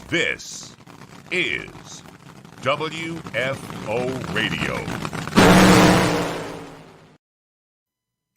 This is WFO Radio.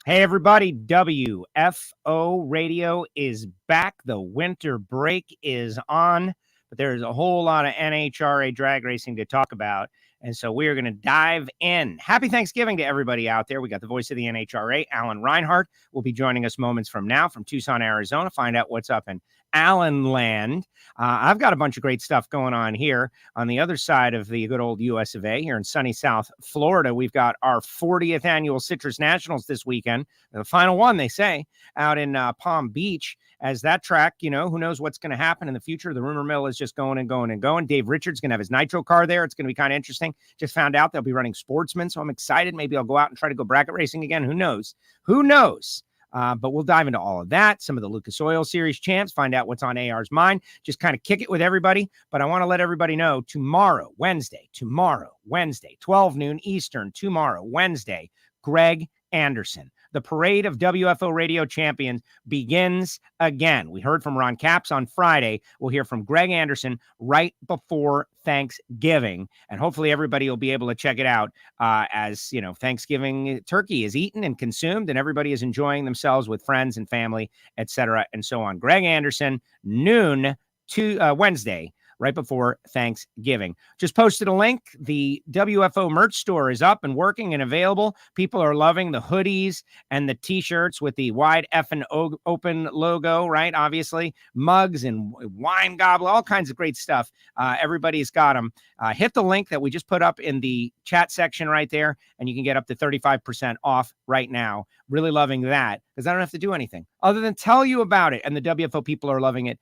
Hey, everybody. WFO Radio is back. The winter break is on, but there's a whole lot of NHRA drag racing to talk about. And so we are going to dive in. Happy Thanksgiving to everybody out there. We got the voice of the NHRA, Alan Reinhart, will be joining us moments from now from Tucson, Arizona. Find out what's up in Allen land. I've got a bunch of great stuff going on here on the other side of the good old US of A here in sunny South Florida. We've got our 40th annual Citrus Nationals this weekend. The final one, they say, out in Palm Beach. As that track, you know, who knows what's going to happen in the future. The rumor mill is just going and going and going. Dave Richards going to have his nitro car there. It's going to be kind of interesting. Just found out they'll be running Sportsman, so I'm excited. Maybe I'll go out and try to go bracket racing again. Who knows? Who knows? But we'll dive into all of that. Some of the Lucas Oil Series champs, find out what's on AR's mind. Just kind of kick it with everybody. But I want to let everybody know tomorrow, Wednesday, 12 noon Eastern, tomorrow, Wednesday, Greg Anderson. The parade of WFO radio champions begins again. We heard from Ron Capps on Friday. We'll hear from Greg Anderson right before Thanksgiving. And hopefully everybody will be able to check it out as, you know, Thanksgiving turkey is eaten and consumed and everybody is enjoying themselves with friends and family, etc. and so on. Greg Anderson, noon to Wednesday, right before Thanksgiving. Just posted a link. The WFO merch store is up and working and available. People are loving the hoodies and the t-shirts with the wide F and open logo, right? Obviously, mugs and wine goblet, all kinds of great stuff. Everybody's got them. Hit the link that we just put up in the chat section right there, and you can get up to 35% off right now. Really loving that because I don't have to do anything other than tell you about it. And the WFO people are loving it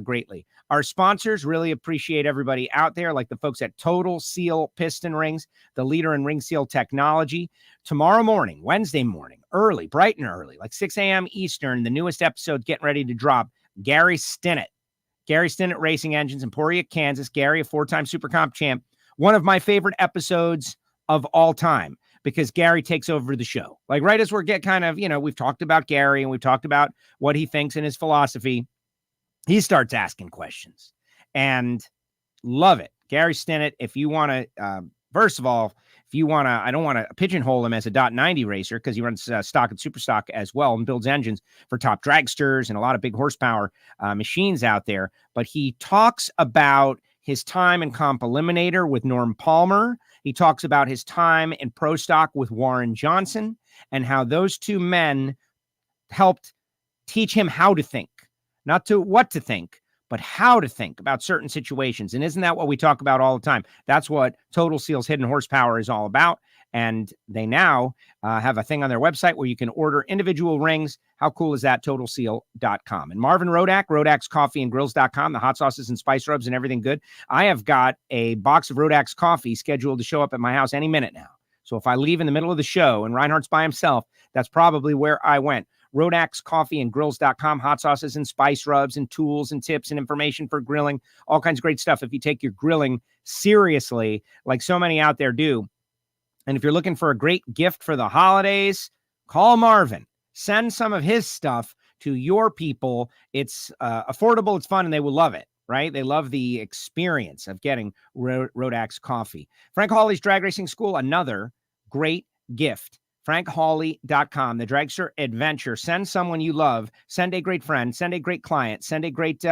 greatly. Our sponsors really appreciate everybody out there, like the folks at Total Seal Piston Rings, the leader in ring seal technology. Tomorrow morning, Wednesday morning, early, bright and early, like 6 a.m. Eastern, the newest episode getting ready to drop. Gary Stinnett Racing Engines, Emporia, Kansas. Gary, a four-time Super Comp champ. One of my favorite episodes of all time because Gary takes over the show. Like right as we're we've talked about Gary and we've talked about what he thinks and his philosophy. He starts asking questions and love it. Gary Stinnett, if you want to, first of all, I don't want to pigeonhole him as a .90 racer because he runs stock and super stock as well and builds engines for top dragsters and a lot of big horsepower machines out there. But he talks about his time in Comp Eliminator with Norm Palmer. He talks about his time in Pro Stock with Warren Johnson and how those two men helped teach him how to think. Not to what to think, but how to think about certain situations. And isn't that what we talk about all the time? That's what Total Seal's Hidden Horsepower is all about. And they now have a thing on their website where you can order individual rings. How cool is that? TotalSeal.com. And Marvin Rodak, Rodak'sCoffeeandGrills.com, the hot sauces and spice rubs and everything good. I have got a box of Rodak's coffee scheduled to show up at my house any minute now. So if I leave in the middle of the show and Reinhardt's by himself, that's probably where I went. Rodak'sCoffeeandGrills.com, hot sauces and spice rubs and tools and tips and information for grilling, all kinds of great stuff if you take your grilling seriously, like so many out there do. And if you're looking for a great gift for the holidays, call Marvin. Send some of his stuff to your people. It's affordable, it's fun, and they will love it, right? They love the experience of getting Rodak's coffee. Frank Hawley's Drag Racing School, another great gift. FrankHawley.com, the Dragster Adventure. Send someone you love. Send a great friend. Send a great client. Send a great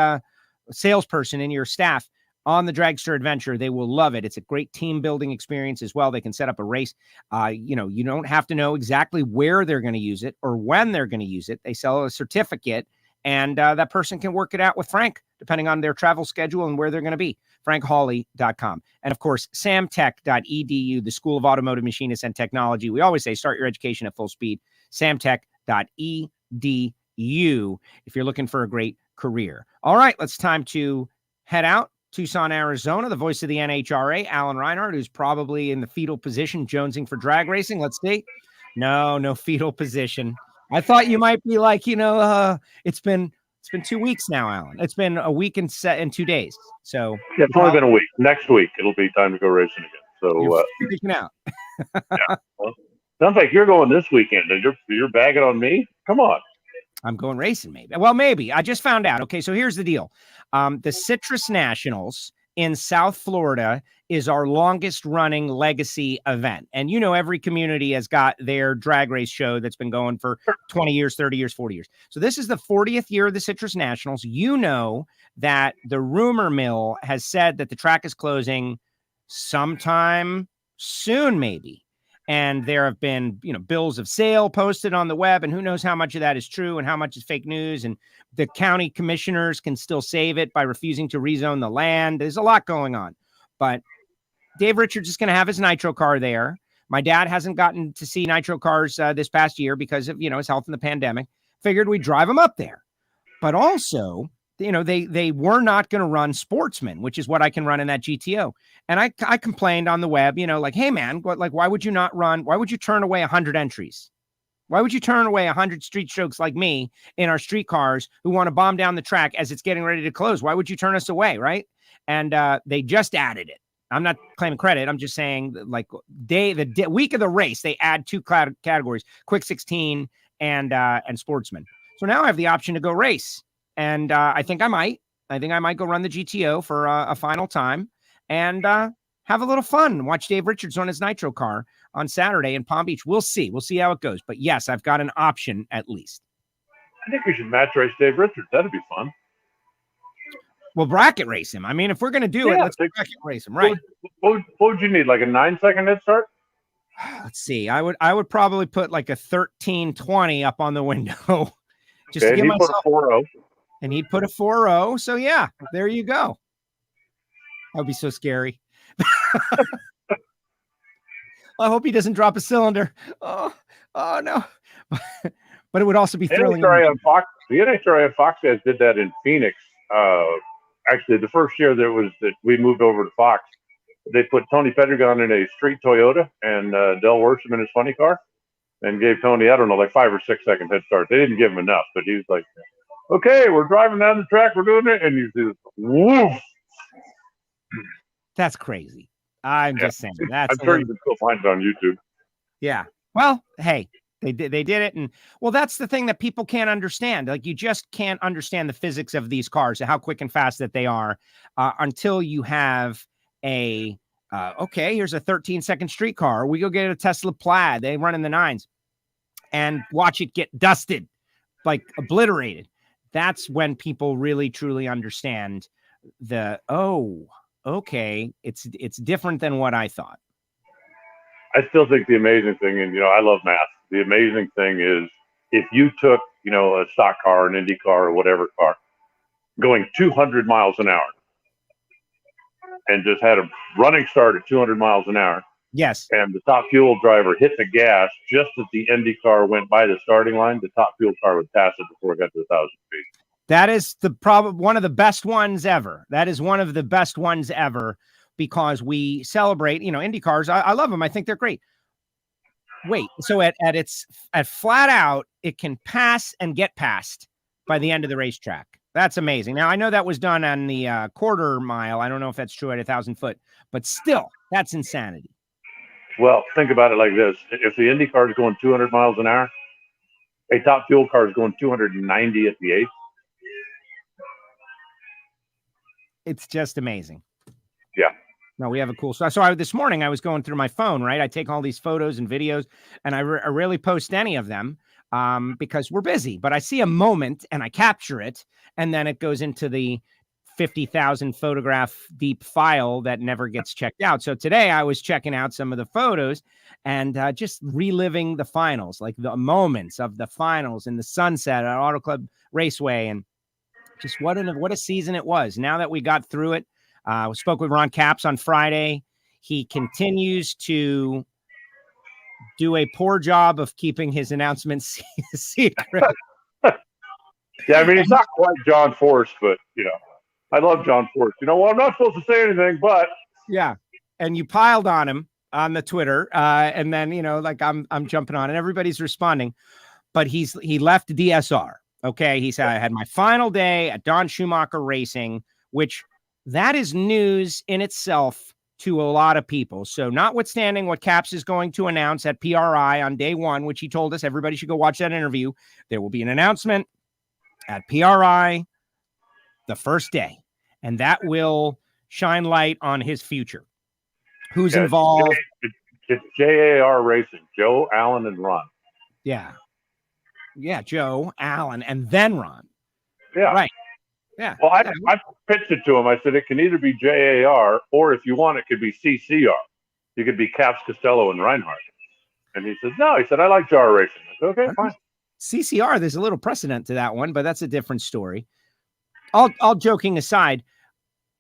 salesperson in your staff on the Dragster Adventure. They will love it. It's a great team building experience as well. They can set up a race. You don't have to know exactly where they're going to use it or when they're going to use it. They sell a certificate, and that person can work it out with Frank, depending on their travel schedule and where they're going to be. FrankHawley.com. And of course, samtech.edu, the School of Automotive Machinists and Technology. We always say start your education at full speed. samtech.edu if you're looking for a great career. All right, it's time to head out. Tucson, Arizona, the voice of the NHRA, Alan Reinhart, who's probably in the fetal position, jonesing for drag racing. Let's see. No fetal position. I thought you might be like, it's been 2 weeks now, Alan. It's been a week and 2 days. So yeah, it's only been a week. Next week it'll be time to go racing again. So you're freaking out. Yeah. Well, sounds like you're going this weekend. You're bagging on me. Come on. I'm going racing, maybe. Well, maybe. I just found out. Okay, so here's the deal. The Citrus Nationals in South Florida is our longest running legacy event. And you know, every community has got their drag race show that's been going for 20 years, 30 years, 40 years. So this is the 40th year of the Citrus Nationals. You know that the rumor mill has said that the track is closing sometime soon, maybe. And there have been, you know, bills of sale posted on the web, and who knows how much of that is true and how much is fake news. And the county commissioners can still save it by refusing to rezone the land. There's a lot going on. But Dave Richards is going to have his nitro car there. My dad hasn't gotten to see nitro cars this past year because of, you know, his health in the pandemic. Figured we'd drive him up there. But also, you know, they were not going to run Sportsman, which is what I can run in that GTO. And I complained on the web, you know, like, hey, man, why would you not run? Why would you turn away 100 entries? Why would you turn away 100 street strokes like me in our street cars who want to bomb down the track as it's getting ready to close? Why would you turn us away, right? And they just added it. I'm not claiming credit. I'm just saying, like, the week of the race, they add two categories, Quick 16 and Sportsman. So now I have the option to go race. And I think I might go run the GTO for a final time and have a little fun. Watch Dave Richards on his nitro car on Saturday in Palm Beach. We'll see how it goes. But yes, I've got an option at least. I think we should match race Dave Richards. That'd be fun. We'll bracket race him. I mean, if we're going to do it, let's bracket race him, right? What would you need? Like a 9-second head start? Let's see. I would probably put like a 13:20 up on the window. Just to give myself a 4.0. And he'd put a 4.0. So yeah, there you go. That would be so scary. I hope he doesn't drop a cylinder. Oh no. But it would also be thrilling. The NHRA on Fox guys did that in Phoenix. Actually, the first year that we moved over to Fox, they put Tony Pedregon in a street Toyota and Del Worsham in his funny car, and gave Tony, I don't know, like 5 or 6 second head start. They didn't give him enough, but he was like, okay, we're driving down the track, we're doing it, and you do woof. That's crazy. I'm just saying. I'm sure you can still find it on YouTube. Yeah. Well, hey, they did it, and well, that's the thing that people can't understand. Like, you just can't understand the physics of these cars, how quick and fast that they are, until you have a okay, here's a 13-second street car. We go get a Tesla Plaid. They run in the 9s, and watch it get dusted, like obliterated. That's when people really truly understand okay, it's different than what I thought. I still think the amazing thing, and I love math. The amazing thing is if you took, a stock car, an Indy car, or whatever car, going 200 miles an hour, and just had a running start at 200 miles an hour. Yes. And the top fuel driver hit the gas just as the Indy car went by the starting line. The top fuel car would pass it before it got to 1,000 feet. That is one of the best ones ever. That is one of the best ones ever, because we celebrate, Indy cars. I love them. I think they're great. Wait, so at flat out, it can pass and get past by the end of the racetrack. That's amazing. Now, I know that was done on the quarter mile. I don't know if that's true at 1,000 foot, but still, that's insanity. Well, think about it like this. If the Indy car is going 200 miles an hour, a top fuel car is going 290 at the 8th. It's just amazing. Yeah. No, we have a cool. So this morning I was going through my phone, right? I take all these photos and videos, and I rarely post any of them because we're busy. But I see a moment and I capture it, and then it goes into the 50,000 photograph deep file that never gets checked out. So today I was checking out some of the photos and just reliving the finals, like the moments of the finals in the sunset at Auto Club Raceway, and just what a season it was. Now that we got through it, we spoke with Ron Capps on Friday. He continues to do a poor job of keeping his announcements secret. Yeah, I mean, he's not quite John Force, but, I love John Force. Well, I'm not supposed to say anything, but. Yeah, and you piled on him on the Twitter, and then, like I'm jumping on, and everybody's responding. But he left DSR. Okay, he said, I had my final day at Don Schumacher Racing, which that is news in itself to a lot of people. So notwithstanding what Capps is going to announce at PRI on day one, which he told us everybody should go watch that interview, there will be an announcement at PRI the first day, and that will shine light on his future. Who's involved? It's JAR Racing, Joe, Alan, and Ron. Yeah, Joe, Alan, and then Ron. Yeah, right. Yeah. Well, I pitched it to him. I said it can either be JAR or, if you want, it could be CCR. You could be Caps, Castello, and Reinhardt. And he says, no. He said, I like JAR Racing. I said, okay, fine. CCR, there's a little precedent to that one, but that's a different story. All joking aside,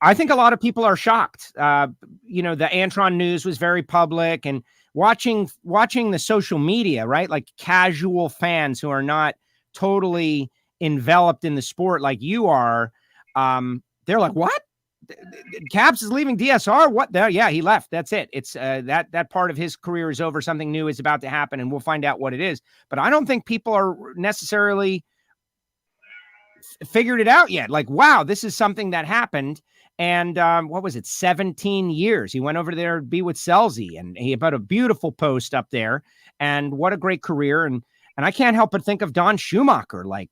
I think a lot of people are shocked. The Antron news was very public, and watching the social media, right? Like casual fans who are not totally enveloped in the sport like you are. They're like, what? Caps is leaving DSR? What? Yeah, he left. That's it. It's that part of his career is over. Something new is about to happen, and we'll find out what it is. But I don't think people are necessarily figured it out yet. Like, wow, this is something that happened. And what was it? 17 years. He went over there to be with Selzy, and he put a beautiful post up there. And what a great career. And I can't help but think of Don Schumacher. Like,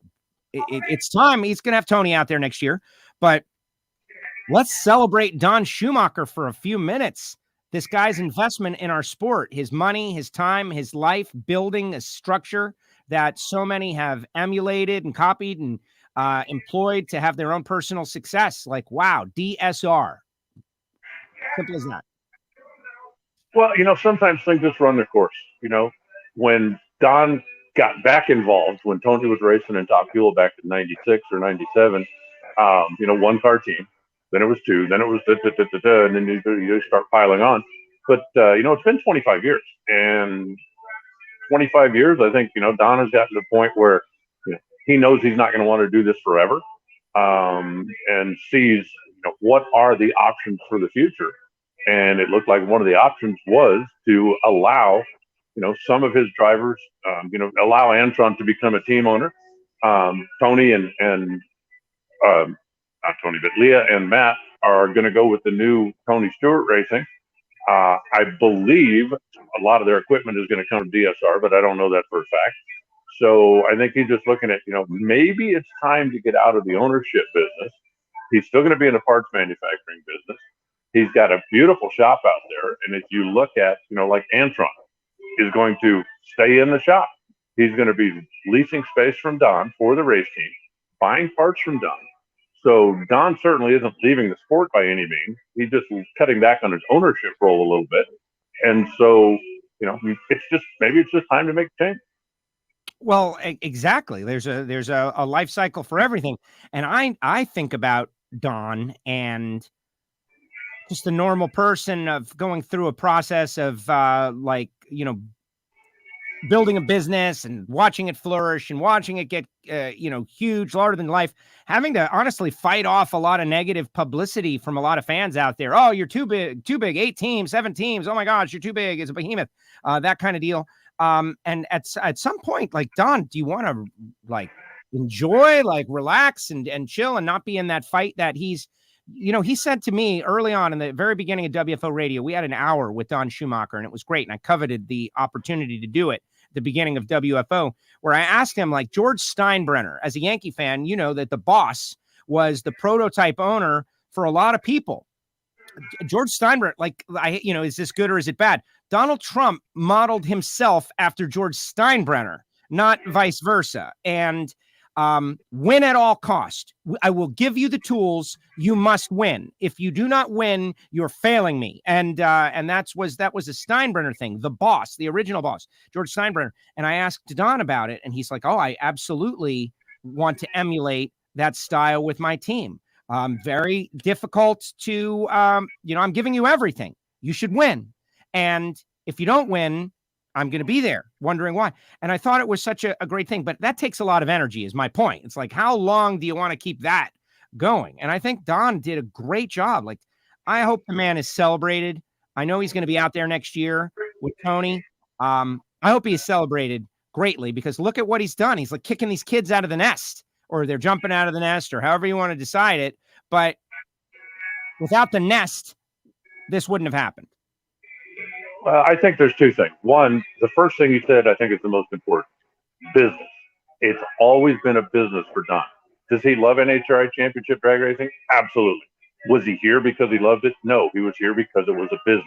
it's time. He's going to have Tony out there next year. But let's celebrate Don Schumacher for a few minutes. This guy's investment in our sport, his money, his time, his life, building a structure that so many have emulated and copied and employed to have their own personal success. Like, wow, DSR. Simple as that. Well, sometimes things just run their course. When Don got back involved, when Tony was racing in Top Fuel back in 96 or 97, one car team, then it was two, then it was and then you start piling on. But, it's been 25 years. And 25 years, I think, Don has gotten to the point where he knows he's not going to want to do this forever, and sees, what are the options for the future. And it looked like one of the options was to allow, some of his drivers, allow Antron to become a team owner. Tony and not Tony, but Leah and Matt are going to go with the new Tony Stewart Racing. I believe a lot of their equipment is going to come from DSR, but I don't know that for a fact. So I think he's just looking at, maybe it's time to get out of the ownership business. He's still going to be in the parts manufacturing business. He's got a beautiful shop out there. And if you look at, like Antron is going to stay in the shop. He's going to be leasing space from Don for the race team, buying parts from Don. So Don certainly isn't leaving the sport by any means. He's just cutting back on his ownership role a little bit. And so, maybe it's just time to make a change. Well, exactly. There's a life cycle for everything. And I think about Don and just the normal person of going through a process of building a business and watching it flourish and watching it get, huge, larger than life, having to honestly fight off a lot of negative publicity from a lot of fans out there. Oh, you're too big, 8 teams, 7 teams. Oh my gosh, you're too big. It's a behemoth, that kind of deal. And at some point, like, Don, do you want to enjoy, relax and chill and not be in that fight that he's, he said to me early on in the very beginning of WFO radio, we had an hour with Don Schumacher and it was great. And I coveted the opportunity to do it at the beginning of WFO, where I asked him, like, George Steinbrenner, as a Yankee fan, that the boss was the prototype owner for a lot of people. George Steinbrenner, is this good or is it bad? Donald Trump modeled himself after George Steinbrenner, not vice versa. And win at all cost. I will give you the tools. You must win. If you do not win, you're failing me. And that was a Steinbrenner thing. The boss, the original boss, George Steinbrenner. And I asked Don about it, and he's like, "Oh, I absolutely want to emulate that style with my team. Very difficult to, I'm giving you everything. You should win. And if you don't win, I'm going to be there wondering why." And I thought it was such a great thing, but that takes a lot of energy is my point. It's like, how long do you want to keep that going? And I think Don did a great job. Like, I hope the man is celebrated. I know he's going to be out there next year with Tony. I hope he is celebrated greatly, because look at what he's done. He's like kicking these kids out of the nest, or they're jumping out of the nest, or however you want to decide it. But without the nest, this wouldn't have happened. I think there's two things. One, the first thing you said, I think is the most important. Business. It's always been a business for Don. Does he love NHRA championship drag racing? Absolutely. Was he here because he loved it? No, he was here because it was a business.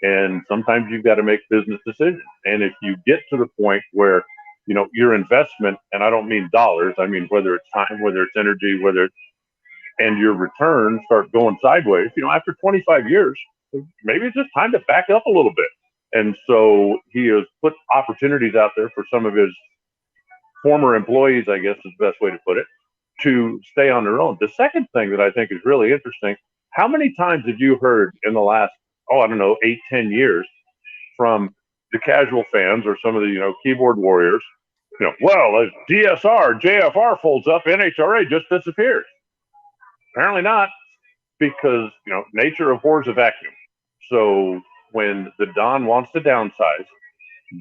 And sometimes you've got to make business decisions. And if you get to the point where, you know, your investment, and I don't mean dollars, I mean whether it's time, whether it's energy, and your returns start going sideways, you know, after 25 years, maybe it's just time to back up a little bit. And so he has put opportunities out there for some of his former employees, I guess is the best way to put it, to stay on their own. The second thing that I think is really interesting, how many times have you heard in the last, I don't know, 8-10 years from the casual fans or some of the, you know, keyboard warriors, you know, well, as DSR, JFR folds up, NHRA just disappears. Apparently not, because, you know, nature abhors a vacuum. So when the Don wants to downsize,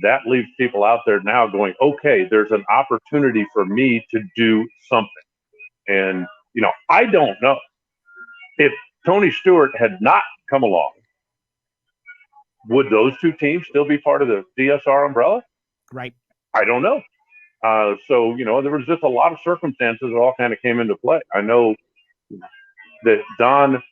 that leaves people out there now going, okay, there's an opportunity for me to do something. And, you know, I don't know if Tony Stewart had not come along, would those two teams still be part of the DSR umbrella? Right. I don't know. So, you know, there was just a lot of circumstances that all kind of came into play. I know that Don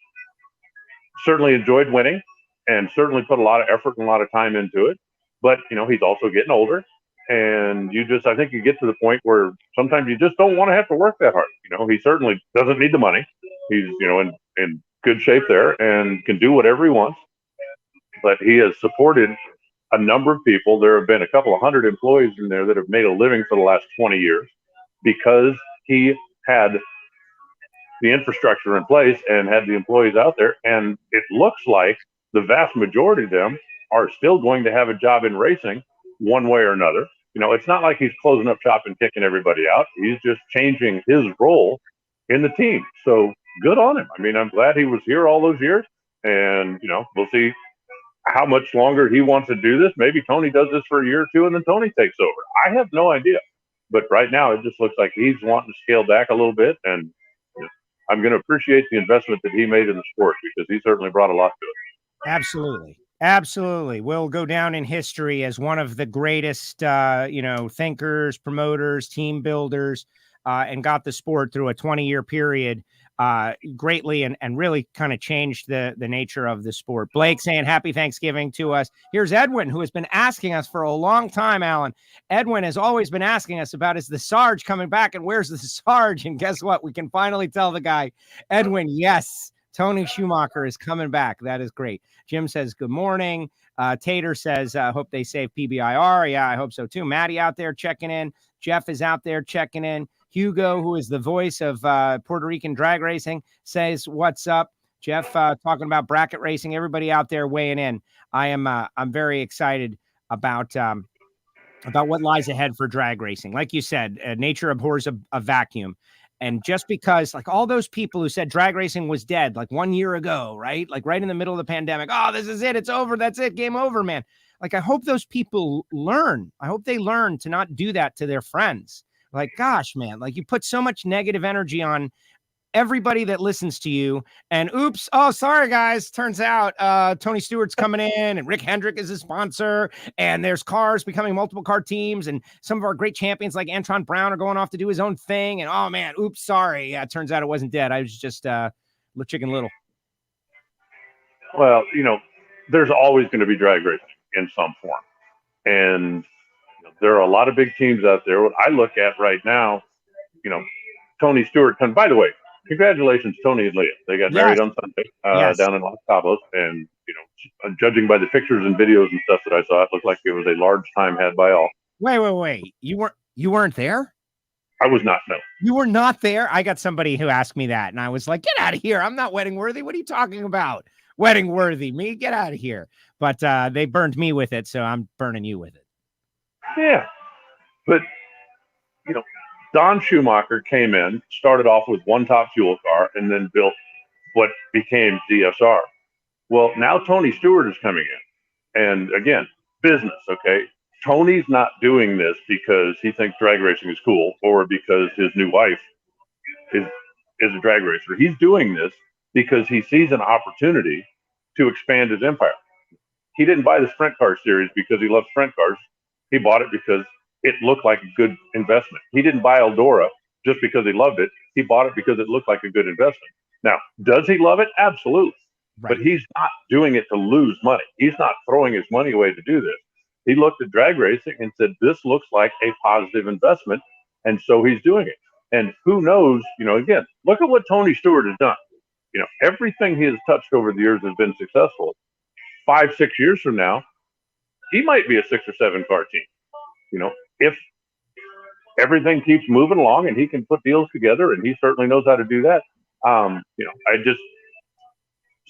certainly enjoyed winning and certainly put a lot of effort and a lot of time into it. But, you know, he's also getting older. And I think you get to the point where sometimes you just don't want to have to work that hard. You know, he certainly doesn't need the money. He's, you know, in good shape there and can do whatever he wants. But he has supported a number of people. There have been a couple of hundred employees in there that have made a living for the last 20 years because he had the infrastructure in place and had the employees out there. And it looks like the vast majority of them are still going to have a job in racing one way or another. You know, it's not like he's closing up shop and kicking everybody out. He's just changing his role in the team. So good on him. I mean, I'm glad he was here all those years. And, you know, we'll see how much longer he wants to do this. Maybe Tony does this for a year or two and then Tony takes over. I have no idea. But right now, it just looks like he's wanting to scale back a little bit. And I'm going to appreciate the investment that he made in the sport because he certainly brought a lot to it. Absolutely. Absolutely. Will go down in history as one of the greatest, thinkers, promoters, team builders, and got the sport through a 20-year period greatly and really kind of changed the nature of the sport. Blake saying happy Thanksgiving to us. Here's Edwin, who has been asking us for a long time, Alan. Edwin has always been asking us about, is the Sarge coming back and where's the Sarge? And guess what? We can finally tell the guy, Edwin, yes, Tony Schumacher is coming back. That is great. Jim says, good morning. Tater says, hope they save PBIR. Yeah, I hope so too. Maddie out there checking in. Jeff is out there checking in. Hugo, who is the voice of Puerto Rican drag racing, says, what's up? Jeff talking about bracket racing. Everybody out there weighing in. I'm very excited about what lies ahead for drag racing. Like you said, nature abhors a vacuum. And just because, like, all those people who said drag racing was dead, like 1 year ago, right? Like right in the middle of the pandemic. Oh, this is it. It's over. That's it. Game over, man. Like, I hope those people learn. I hope they learn to not do that to their friends. Like, gosh, man, like you put so much negative energy on everybody that listens to you, and oops, oh, sorry, guys. Turns out Tony Stewart's coming in, and Rick Hendrick is his sponsor, and there's cars becoming multiple car teams, and some of our great champions like Antron Brown are going off to do his own thing, and oh, man, oops, sorry. Yeah, it turns out it wasn't dead. I was just Chicken Little. Well, you know, there's always going to be drag racing in some form, and there are a lot of big teams out there. What I look at right now, you know, Tony Stewart. And by the way, congratulations, Tony and Leah. They got married on Sunday down in Los Cabos. And, you know, judging by the pictures and videos and stuff that I saw, it looked like it was a large time had by all. Wait. You weren't there? I was not, no. You were not there? I got somebody who asked me that, and I was like, get out of here. I'm not wedding worthy. What are you talking about? Wedding worthy. Me? Get out of here. But they burned me with it, so I'm burning you with it. Yeah. But, you know, Don Schumacher came in, started off with one top fuel car, and then built what became DSR. Well, now Tony Stewart is coming in. And again, business, okay? Tony's not doing this because he thinks drag racing is cool or because his new wife is a drag racer. He's doing this because he sees an opportunity to expand his empire. He didn't buy the sprint car series because he loves sprint cars. He bought it because it looked like a good investment. He didn't buy Eldora just because he loved it. He bought it because it looked like a good investment. Now, does he love it? Absolutely. Right. But he's not doing it to lose money. He's not throwing his money away to do this. He looked at drag racing and said, this looks like a positive investment. And so he's doing it. And who knows, again, look at what Tony Stewart has done. Everything he has touched over the years has been successful. 5-6 years from now, he might be a 6 or 7 car team. If everything keeps moving along and he can put deals together, and he certainly knows how to do that.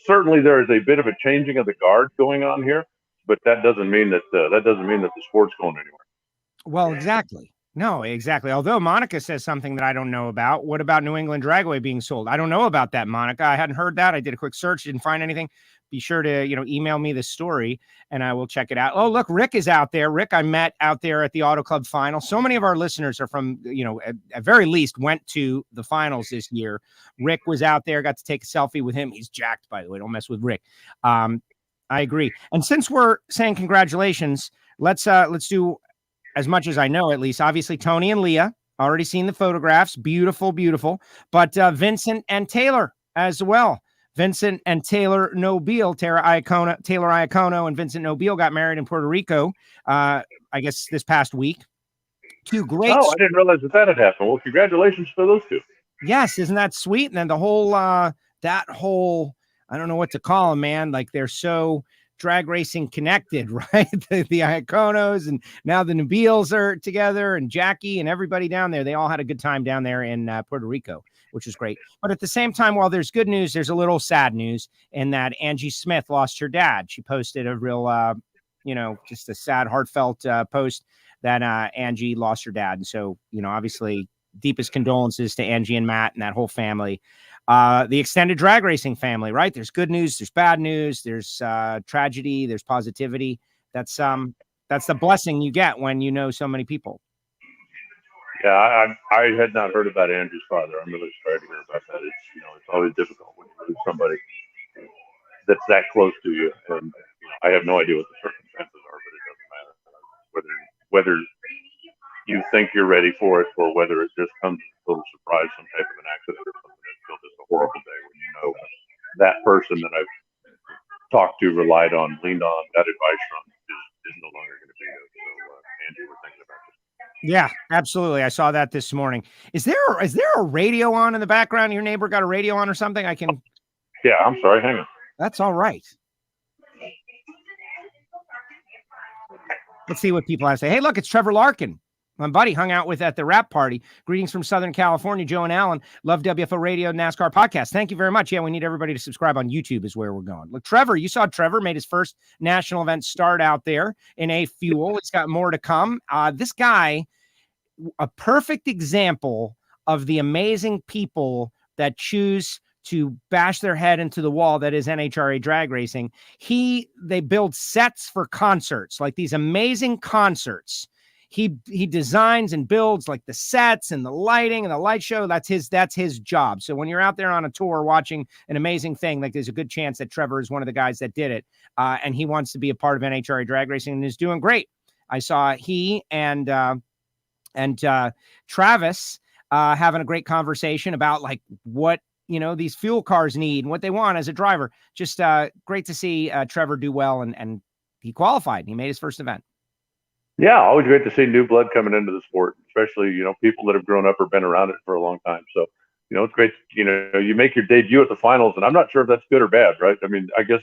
Certainly there is a bit of a changing of the guard going on here, but that doesn't mean that the sport's going anywhere. Well, exactly. No, exactly. Although Monica says something that I don't know about. What about New England Dragway being sold? I don't know about that, Monica. I hadn't heard that. I did a quick search, didn't find anything. Be sure to, email me the story and I will check it out. Oh, look, Rick is out there. Rick, I met out there at the Auto Club final. So many of our listeners are from, at very least went to the finals this year. Rick was out there, got to take a selfie with him. He's jacked, by the way. Don't mess with Rick. I agree. And since we're saying congratulations, let's do, as much as I know, at least, obviously, Tony and Leah, already seen the photographs. Beautiful, beautiful. But Vincent and Taylor as well. Vincent and Taylor Nobile, Taylor Iacono and Vincent Nobile got married in Puerto Rico, I guess this past week. Two great. Oh, I didn't realize that had happened. Well, congratulations for those two. Yes, isn't that sweet? And then the whole, I don't know what to call them, man. Like they're so drag racing connected, right? the Iaconos and now the Nobiles are together, and Jackie and everybody down there. They all had a good time down there in Puerto Rico, which is great. But at the same time, while there's good news, there's a little sad news in that Angie Smith lost her dad. She posted a real, just a sad, heartfelt post that Angie lost her dad. And so, obviously, deepest condolences to Angie and Matt and that whole family. The extended drag racing family, right? There's good news, there's bad news, there's tragedy, there's positivity. That's the blessing you get when you know so many people. Yeah, I had not heard about Andrew's father. I'm really sorry to hear about that. It's always difficult when you lose somebody that's that close to you. And I have no idea what the circumstances are, but it doesn't matter whether you think you're ready for it or whether it just comes as a total surprise, some type of an accident or something. It's still just a horrible day when that person that I've talked to, relied on, leaned on, got advice from is no longer going to be there. So, Andrew, we're thinking about this. Yeah, absolutely. I saw that this morning. Is there a radio on in the background? Your neighbor got a radio on or something? Yeah, I'm sorry. Hang on. That's all right. Let's see what people have to say. Hey, look, it's Trevor Larkin. My buddy hung out with at the rap party. Greetings from Southern California, Joe and Alan. Love WFO Radio NASCAR podcast. Thank you very much. Yeah, we need everybody to subscribe on YouTube is where we're going. Look, Trevor, you saw Trevor made his first national event start out there in a fuel. He's got more to come. This guy, a perfect example of the amazing people that choose to bash their head into the wall that is NHRA drag racing. They build sets for concerts, like these amazing concerts. He designs and builds like the sets and the lighting and the light show. That's his job. So when you're out there on a tour watching an amazing thing, like there's a good chance that Trevor is one of the guys that did it. And he wants to be a part of NHRA drag racing and is doing great. I saw he and Travis having a great conversation about like what, these fuel cars need and what they want as a driver. Just great to see Trevor do well. And he qualified and he made his first event. Yeah, always great to see new blood coming into the sport, especially, people that have grown up or been around it for a long time. So, it's great. You make your debut at the finals, and I'm not sure if that's good or bad, right? I mean, I guess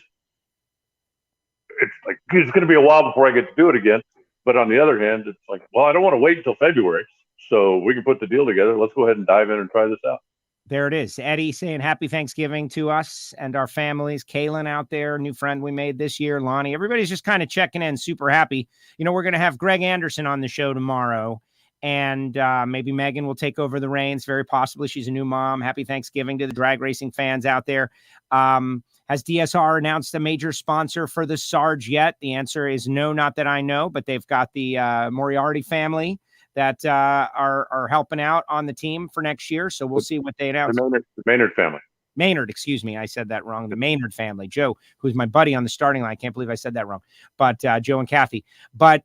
it's like, it's going to be a while before I get to do it again. But on the other hand, it's like, well, I don't want to wait until February, so we can put the deal together. Let's go ahead and dive in and try this out. There it is. Eddie saying happy Thanksgiving to us and our families. Kaylin out there, new friend we made this year. Lonnie, everybody's just kind of checking in, super happy. We're going to have Greg Anderson on the show tomorrow, and maybe Megan will take over the reins. Very possibly. She's a new mom. Happy Thanksgiving to the drag racing fans out there. Has DSR announced a major sponsor for the Sarge yet? The answer is no, not that I know, but they've got the Moriarty family that are helping out on the team for next year. So we'll see what they announce. The Maynard family. Maynard, excuse me. I said that wrong. The Maynard family. Joe, who's my buddy on the starting line. I can't believe I said that wrong. But Joe and Kathy. But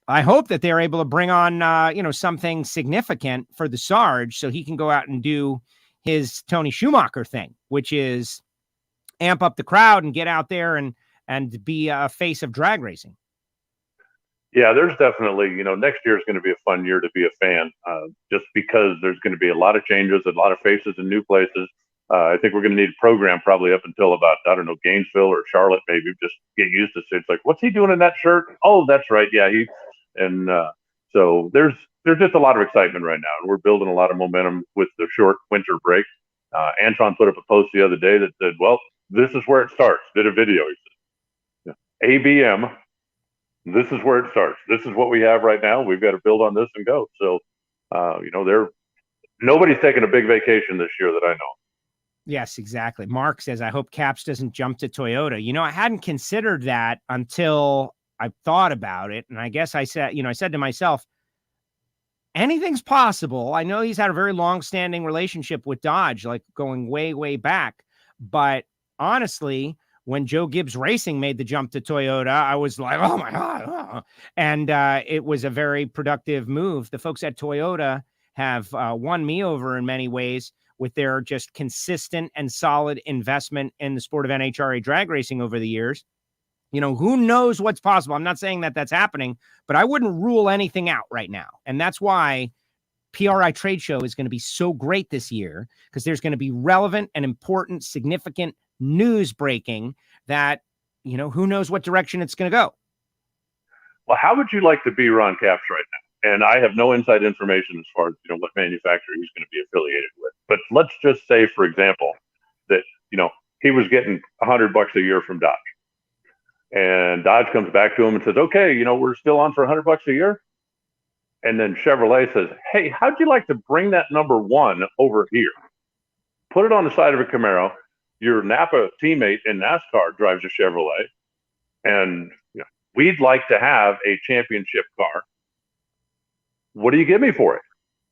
I hope that they're able to bring on, something significant for the Sarge so he can go out and do his Tony Schumacher thing, which is amp up the crowd and get out there and be a face of drag racing. Yeah, there's definitely, next year is going to be a fun year to be a fan, just because there's going to be a lot of changes, a lot of faces in new places. I think we're going to need a program probably up until about, I don't know, Gainesville or Charlotte, maybe just get used to it. It's like, what's he doing in that shirt? Oh, that's right. Yeah. So there's just a lot of excitement right now, and we're building a lot of momentum with the short winter break. Antron put up a post the other day that said, well, this is where it starts. Did a video. He said, ABM, this is where it starts. This is what we have right now. We've got to build on this and go. So, nobody's taking a big vacation this year that I know. Yes, exactly. Mark says, I hope Caps doesn't jump to Toyota. I hadn't considered that until I thought about it. And I guess I said to myself, anything's possible. I know he's had a very long-standing relationship with Dodge, like going way, way back. But honestly, when Joe Gibbs Racing made the jump to Toyota, I was like, oh my God. And it was a very productive move. The folks at Toyota have won me over in many ways with their just consistent and solid investment in the sport of NHRA drag racing over the years. Who knows what's possible? I'm not saying that that's happening, but I wouldn't rule anything out right now. And that's why PRI Trade Show is going to be so great this year, because there's going to be relevant and important, significant news breaking that, who knows what direction it's going to go. Well, how would you like to be Ron Capps right now? And I have no inside information as far as, what manufacturer he's going to be affiliated with. But let's just say, for example, that, he was getting $100 a year from Dodge. And Dodge comes back to him and says, okay, we're still on for $100 a year. And then Chevrolet says, hey, how'd you like to bring that number one over here? Put it on the side of a Camaro. Your Napa teammate in NASCAR drives a Chevrolet. And we'd like to have a championship car. What do you give me for it?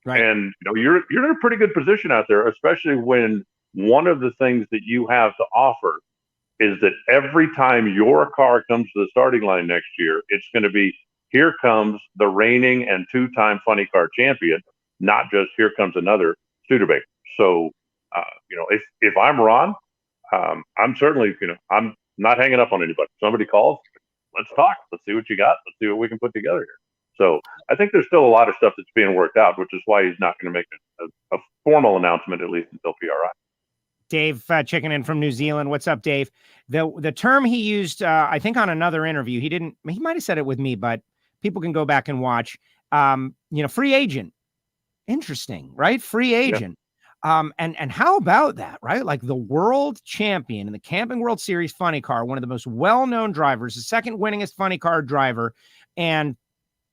Right. And you're in a pretty good position out there, especially when one of the things that you have to offer is that every time your car comes to the starting line next year, it's going to be, here comes the reigning and two-time funny car champion, not just here comes another Studebaker. So, if I'm Ron, I'm certainly, I'm not hanging up on anybody. Somebody calls, let's talk. Let's see what you got. Let's see what we can put together here. So I think there's still a lot of stuff that's being worked out, which is why he's not going to make a formal announcement, at least until PRI. Dave checking in from New Zealand. What's up, Dave? The term he used, I think on another interview, he might have said it with me, but people can go back and watch, free agent. Interesting, right? Free agent. Yeah. And how about that, right? Like the world champion in the Camping World Series funny car, one of the most well-known drivers, the second winningest funny car driver, and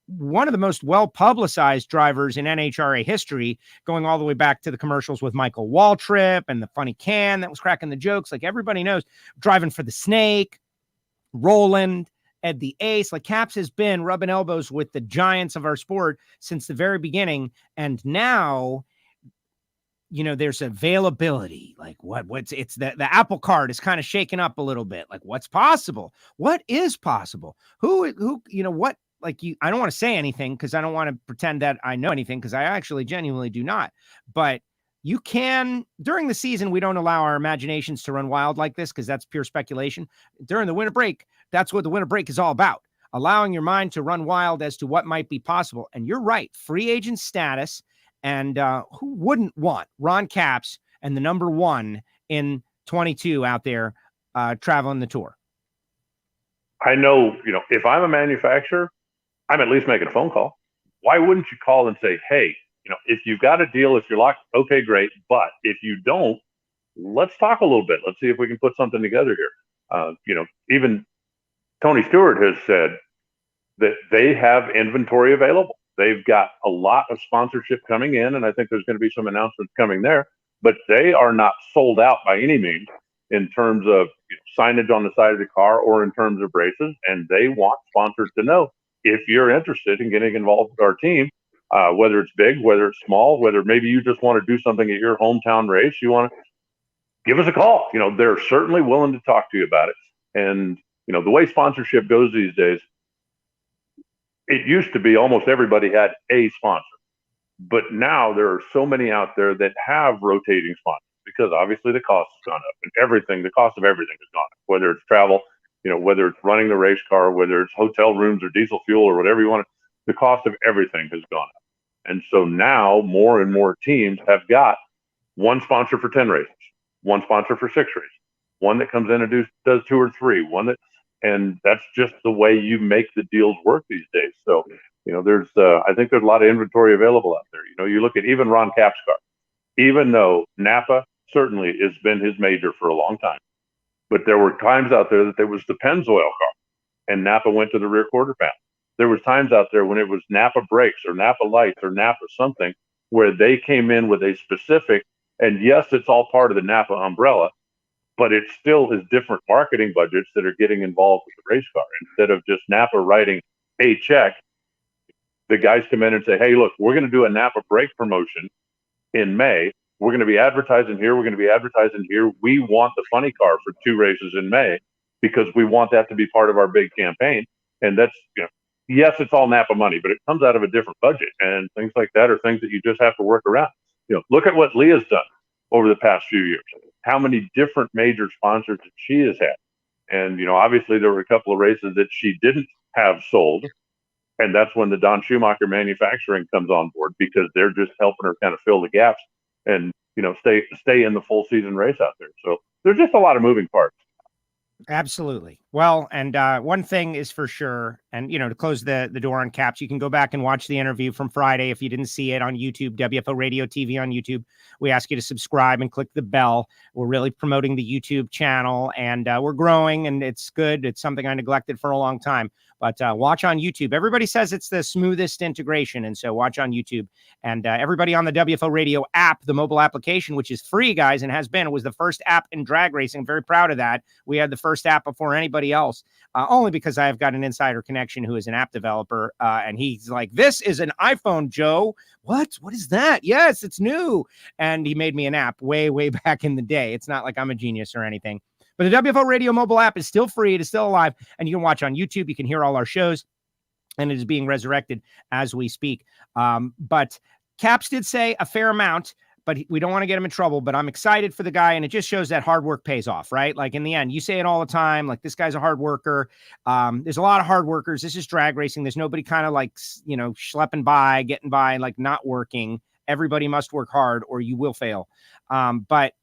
one of the most well-publicized drivers in NHRA history, going all the way back to the commercials with Michael Waltrip and the funny can that was cracking the jokes. Like everybody knows, driving for the Snake, Roland, Ed the Ace. Like Caps has been rubbing elbows with the giants of our sport since the very beginning. And now, there's availability. Like it's the Apple Card is kind of shaken up a little bit. Like what's possible? What is possible? What? I don't want to say anything because I don't want to pretend that I know anything, because I actually genuinely do not. But you can, during the season, we don't allow our imaginations to run wild like this because that's pure speculation. During the winter break, that's what the winter break is all about. Allowing your mind to run wild as to what might be possible. And you're right, free agent status. And who wouldn't want Ron Capps and the number one in 22 out there traveling the tour? I know, if I'm a manufacturer, I'm at least making a phone call. Why wouldn't you call and say, hey, if you've got a deal, if you're locked, okay, great. But if you don't, let's talk a little bit. Let's see if we can put something together here. Even Tony Stewart has said that they have inventory available. They've got a lot of sponsorship coming in, and I think there's going to be some announcements coming there, but they are not sold out by any means in terms of signage on the side of the car or in terms of races. And they want sponsors to know, if you're interested in getting involved with our team, whether it's big, whether it's small, whether maybe you just want to do something at your hometown race, you want to give us a call. They're certainly willing to talk to you about it. And, the way sponsorship goes these days, it used to be almost everybody had a sponsor, but now there are so many out there that have rotating sponsors because obviously the cost has gone up and the cost of everything has gone up, whether it's travel, whether it's running the race car, whether it's hotel rooms or diesel fuel or whatever you want, the cost of everything has gone up. And so now more and more teams have got one sponsor for 10 races, one sponsor for 6 races, one that comes in and does 2 or 3, and that's just the way you make the deals work these days. So, there's, I think there's a lot of inventory available out there. You look at even Ron Capps' car, even though Napa certainly has been his major for a long time, but there were times out there that there was the Pennzoil car and Napa went to the rear quarter panel. There was times out there when it was Napa brakes or Napa lights or Napa something where they came in with a specific, and yes, it's all part of the Napa umbrella, but it still is different marketing budgets that are getting involved with the race car. Instead of just Napa writing a check, the guys come in and say, hey, look, we're going to do a Napa brake promotion in May. We're going to be advertising here. We're going to be advertising here. We want the funny car for 2 races in May because we want that to be part of our big campaign. And that's, yes, it's all Napa money, but it comes out of a different budget, and things like that are things that you just have to work around. Look at what Leah's done over the past few years. How many different major sponsors that she has had. And, obviously there were a couple of races that she didn't have sold. And that's when the Don Schumacher manufacturing comes on board because they're just helping her kind of fill the gaps and, stay in the full season race out there. So there's just a lot of moving parts. Absolutely. Well, and one thing is for sure, and, to close the door on Capps, you can go back and watch the interview from Friday if you didn't see it on YouTube, WFO Radio TV on YouTube. We ask you to subscribe and click the bell. We're really promoting the YouTube channel, and we're growing, and it's good. It's something I neglected for a long time, but watch on YouTube. Everybody says it's the smoothest integration, and so watch on YouTube. And everybody on the WFO Radio app, the mobile application, which is free, guys, and has been, was the first app in drag racing. I'm very proud of that. We had the first app before anybody else, only because I've got an insider connection who is an app developer, and he's like, this is an iPhone, Joe. What is that? Yes, it's new. And he made me an app way back in the day. It's not like I'm a genius or anything, but the WFO Radio mobile app is still free. It is still alive, and you can watch on YouTube. You can hear all our shows, and it is being resurrected as we speak. But Capps did say a fair amount, but we don't want to get him in trouble. But I'm excited for the guy, and it just shows that hard work pays off, right? Like in the end, you say it all the time, like this guy's a hard worker. There's a lot of hard workers. This is drag racing. There's nobody kind of like, schlepping by, getting by, like not working. Everybody must work hard or you will fail. But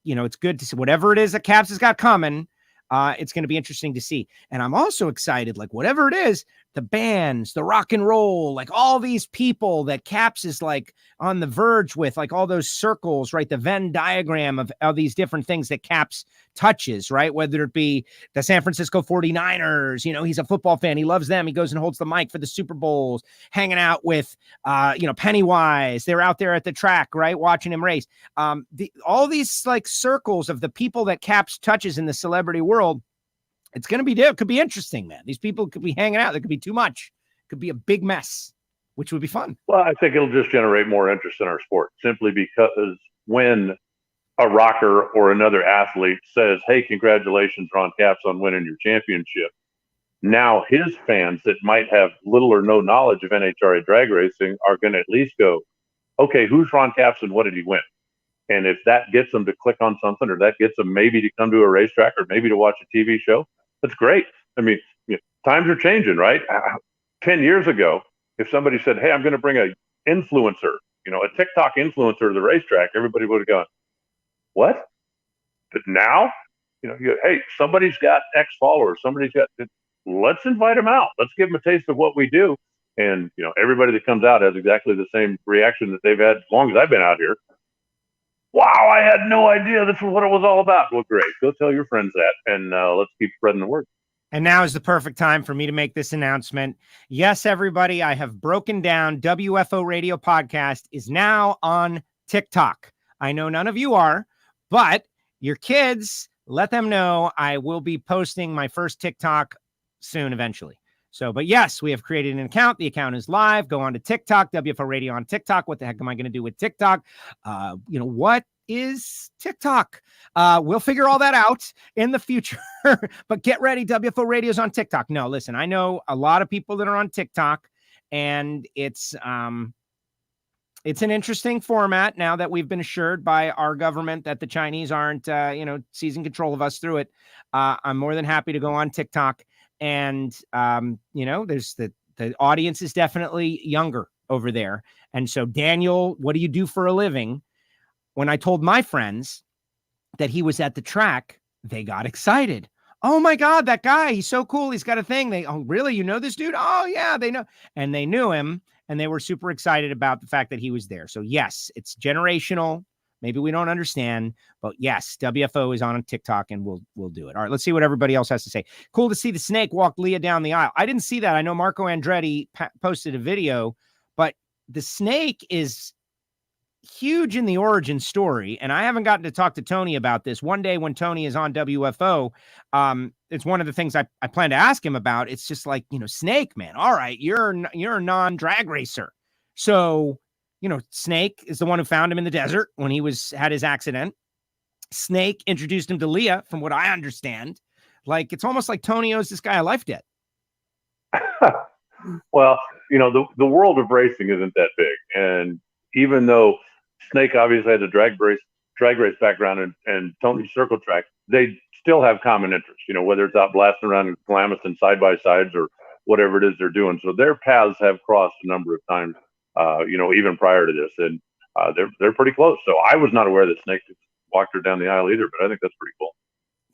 it's good to see whatever it is that Capps has got coming. It's going to be interesting to see. And I'm also excited, like whatever it is, the bands, the rock and roll, like all these people that Capps is like on the verge with, like all those circles, right? The Venn diagram of these different things that Capps touches, right? Whether it be the San Francisco 49ers, he's a football fan. He loves them. He goes and holds the mic for the Super Bowls, hanging out with, Pennywise. They're out there at the track, right? Watching him race. All these like circles of the people that Capps touches in the celebrity world. It's going to be there. It could be interesting, man. These people could be hanging out. There could be too much. It could be a big mess, which would be fun. Well, I think it'll just generate more interest in our sport simply because when a rocker or another athlete says, hey, congratulations, Ron Capps, on winning your championship. Now his fans that might have little or no knowledge of NHRA drag racing are going to at least go, okay, who's Ron Capps and what did he win? And if that gets them to click on something, or that gets them maybe to come to a racetrack or maybe to watch a TV show, that's great. I mean, times are changing, right? 10 years ago, if somebody said, hey, I'm going to bring a influencer, a TikTok influencer to the racetrack, everybody would have gone, what? But now, hey, somebody's got X followers, let's invite them out. Let's give them a taste of what we do. And, everybody that comes out has exactly the same reaction that they've had as long as I've been out here. Wow, I had no idea this was what it was all about. Well, great. Go tell your friends that, and let's keep spreading the word. And now is the perfect time for me to make this announcement. Yes, everybody, I have broken down WFO Radio Podcast is now on TikTok. I know none of you are, but your kids, let them know I will be posting my first TikTok soon, eventually. So, but yes, we have created an account. The account is live. Go on to TikTok, WFO Radio on TikTok. What the heck am I going to do with TikTok? What is TikTok. We'll figure all that out in the future, but get ready. WFO Radio's on TikTok. No, listen, I know a lot of people that are on TikTok, and it's an interesting format now that we've been assured by our government that the Chinese aren't, seizing control of us through it. I'm more than happy to go on TikTok, and, there's the audience is definitely younger over there. And so, Daniel, what do you do for a living? When I told my friends that he was at the track, they got excited. Oh my God, that guy, he's so cool. He's got a thing. Oh, really? You know this dude? Oh yeah, they know. And they knew him, and they were super excited about the fact that he was there. So yes, it's generational. Maybe we don't understand, but yes, WFO is on TikTok, and we'll do it. All right, let's see what everybody else has to say. Cool to see the snake walk Leah down the aisle. I didn't see that. I know Marco Andretti posted a video, but the snake is huge in the origin story, and I haven't gotten to talk to Tony about this. One day when Tony is on WFO, it's one of the things I plan to ask him about. It's just like, Snake, man, all right, you're a non-drag racer. So, Snake is the one who found him in the desert when he had his accident. Snake introduced him to Leah, from what I understand. Like, it's almost like Tony owes this guy a life debt. Well, the world of racing isn't that big. And even though Snake obviously has a drag race background and Tony's circle track, they still have common interests, whether it's out blasting around in Klamath and side-by-sides or whatever it is they're doing. So their paths have crossed a number of times, even prior to this. And they're pretty close. So I was not aware that Snake walked her down the aisle either, but I think that's pretty cool.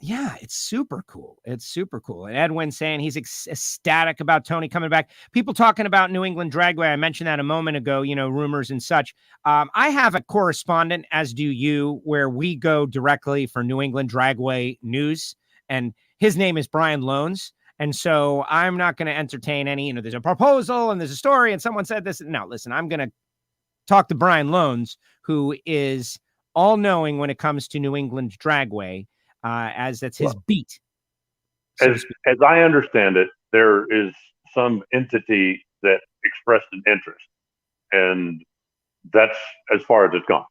Yeah, it's super cool. It's super cool. And Edwin saying he's ecstatic about Tony coming back. People talking about New England Dragway. I mentioned that a moment ago, rumors and such. I have a correspondent, as do you, where we go directly for New England Dragway news. And his name is Brian Loans. And so I'm not going to entertain any, there's a proposal and there's a story and someone said this. No, listen, I'm going to talk to Brian Loans, who is all knowing when it comes to New England Dragway. As that's his beat. As I understand it, there is some entity that expressed an interest, and that's as far as it's gone.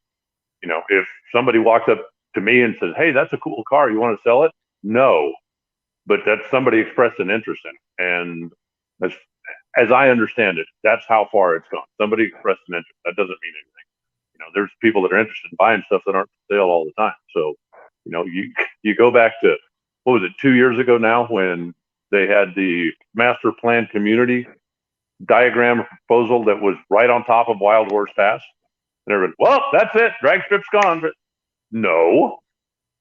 If somebody walks up to me and says, "Hey, that's a cool car. You want to sell it?" No, but that's somebody expressed an interest in it, and as I understand it, that's how far it's gone. Somebody expressed an interest. That doesn't mean anything. There's people that are interested in buying stuff that aren't for sale all the time. So. You go back to, what was it, 2 years ago now, when they had the master plan community diagram proposal that was right on top of Wild Horse Pass. And everybody, well, that's it, drag strip's gone. But no,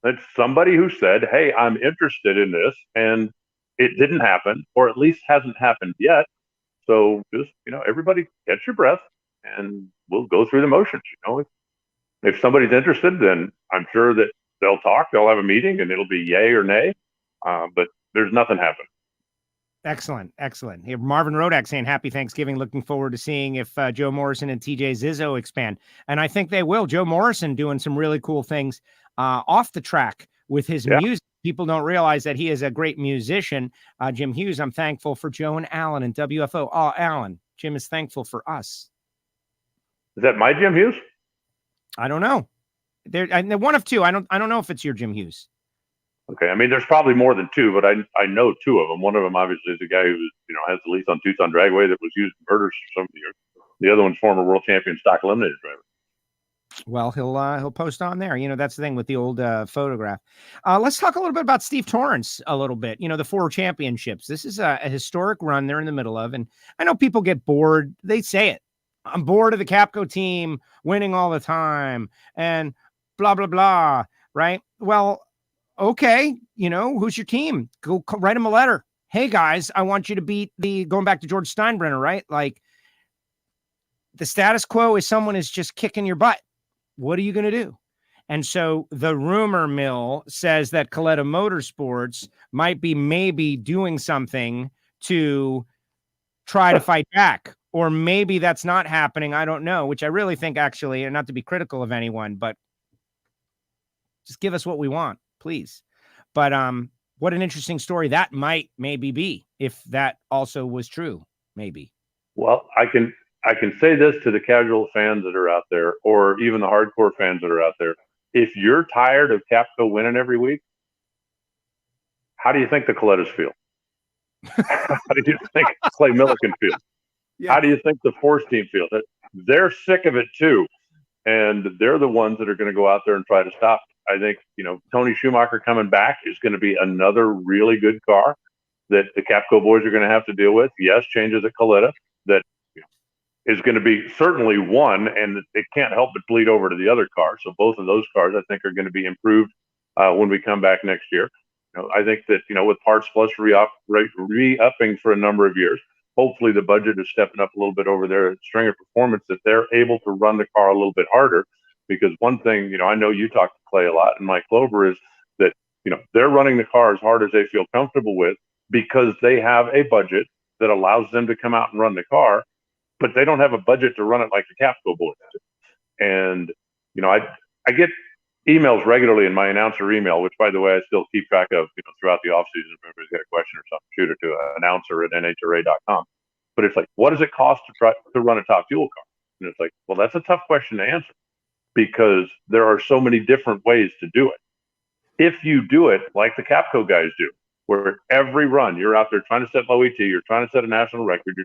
that's somebody who said, hey, I'm interested in this, and it didn't happen, or at least hasn't happened yet. So just, everybody catch your breath, and we'll go through the motions. If somebody's interested, then I'm sure that they'll talk, they'll have a meeting, and it'll be yay or nay. But there's nothing happening. Excellent. Here, Marvin Rodak saying happy Thanksgiving. Looking forward to seeing if Joe Morrison and TJ Zizzo expand. And I think they will. Joe Morrison doing some really cool things off the track with his music. People don't realize that he is a great musician. Jim Hughes, I'm thankful for Joe and Alan and WFO. Oh, Alan, Jim is thankful for us. Is that my Jim Hughes? I don't know. They're one of two. I don't know if it's your Jim Hughes. Okay. I mean, there's probably more than two, but I know two of them. One of them obviously is a guy who has the lease on Tucson Dragway that was used in murders for some years. The other one's former world champion stock eliminator driver. Well, he'll post on there. That's the thing with the old photograph. Let's talk a little bit about Steve Torrance a little bit. The 4 championships. This is a historic run they're in the middle of, and I know people get bored. They say it. I'm bored of the Capco team winning all the time and blah, blah, blah. Right. Well, okay. Who's your team? Go write them a letter. Hey guys, I want you to beat going back to George Steinbrenner, right? Like, the status quo is someone is just kicking your butt. What are you going to do? And so the rumor mill says that Coletta Motorsports might be maybe doing something to try to fight back. Or maybe that's not happening. I don't know, which I really think, actually, and not to be critical of anyone, but just give us what we want, please. But what an interesting story that might maybe be, if that also was true, maybe. Well, I can say this to the casual fans that are out there, or even the hardcore fans that are out there. if you're tired of Capco winning every week, how do you think the Colettas feel? How do you think Clay Millican feels? Yeah. How do you think the Force team feels? They're sick of it too. And they're the ones that are going to go out there and try to stop it. I think, Tony Schumacher coming back is going to be another really good car that the Capco boys are going to have to deal with. Yes, changes at Coletta that is going to be certainly one, and it can't help but bleed over to the other car. So both of those cars, I think, are going to be improved when we come back next year. I think that, with Parts Plus re-upping for a number of years, hopefully the budget is stepping up a little bit over there at Stringer Performance, that they're able to run the car a little bit harder. Because one thing, I know you talk to Clay a lot and Mike Clover, is that, they're running the car as hard as they feel comfortable with because they have a budget that allows them to come out and run the car, but they don't have a budget to run it like the Capco boys do. And, I get emails regularly in my announcer email, which, by the way, I still keep track of, throughout the off season. If anybody's got a question or something, shoot it to announcer at NHRA.com. But it's like, what does it cost to run a top fuel car? And it's like, well, that's a tough question to answer because there are so many different ways to do it. If you do it like the Capco guys do, where every run you're out there trying to set low ET, you're trying to set a national record,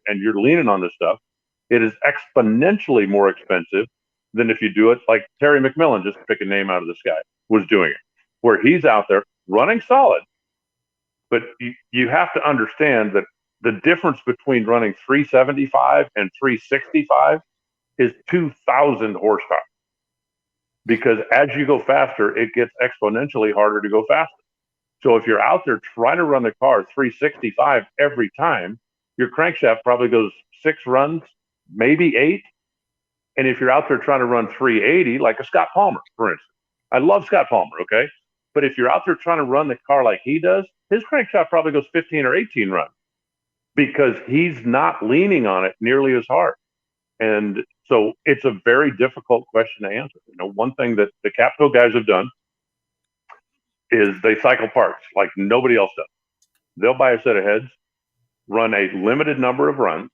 and you're leaning on this stuff, it is exponentially more expensive than if you do it like Terry Mcmillan, just to pick a name out of the sky, was doing it, where he's out there running solid. But you have to understand that the difference between running 375 and 365 is 2,000 horsepower. Because as you go faster, it gets exponentially harder to go faster. So if you're out there trying to run the car 365 every time, your crankshaft probably goes 6 runs, maybe 8. And if you're out there trying to run 380, like a Scott Palmer, for instance, I love Scott Palmer, okay? But if you're out there trying to run the car like he does, his crankshaft probably goes 15 or 18 runs because he's not leaning on it nearly as hard. And so it's a very difficult question to answer. One thing that the Capco guys have done is they cycle parts like nobody else does. They'll buy a set of heads, run a limited number of runs,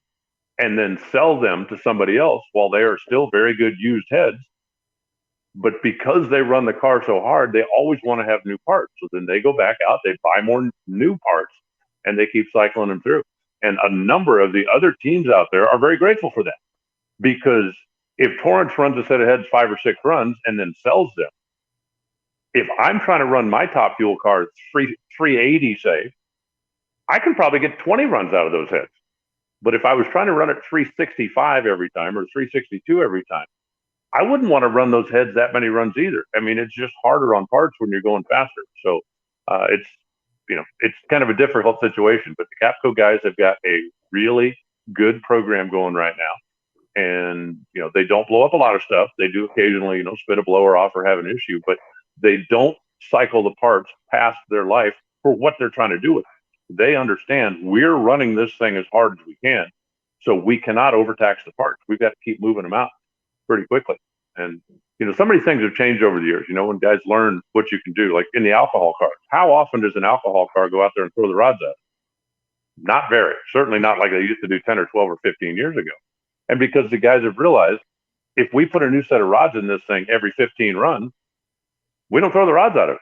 and then sell them to somebody else while they are still very good used heads. But because they run the car so hard, they always want to have new parts. So then they go back out, they buy more new parts, and they keep cycling them through. And a number of the other teams out there are very grateful for that. Because if Torrance runs a set of heads 5 or 6 runs and then sells them, if I'm trying to run my top fuel car 380, say, I can probably get 20 runs out of those heads. But if I was trying to run it 365 every time or 362 every time, I wouldn't want to run those heads that many runs either. I mean, it's just harder on parts when you're going faster. So it's kind of a difficult situation. But the Capco guys have got a really good program going right now. And, they don't blow up a lot of stuff. They do occasionally, spit a blower off or have an issue, but they don't cycle the parts past their life for what they're trying to do with it. They understand we're running this thing as hard as we can, so we cannot overtax the parts. We've got to keep moving them out pretty quickly. And, so many things have changed over the years, when guys learn what you can do, like in the alcohol cars. How often does an alcohol car go out there and throw the rods out? Not very. Certainly not like they used to do 10 or 12 or 15 years ago. And because the guys have realized if we put a new set of rods in this thing every 15 runs, we don't throw the rods out of it.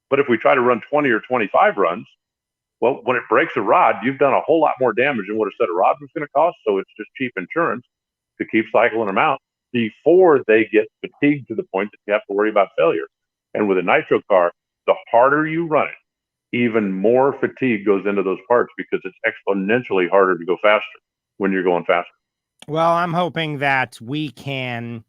But if we try to run 20 or 25 runs, well, when it breaks a rod, you've done a whole lot more damage than what a set of rods was going to cost. So it's just cheap insurance to keep cycling them out before they get fatigued to the point that you have to worry about failure. And with a nitro car, the harder you run it, even more fatigue goes into those parts because it's exponentially harder to go faster when you're going faster. Well, I'm hoping that we can,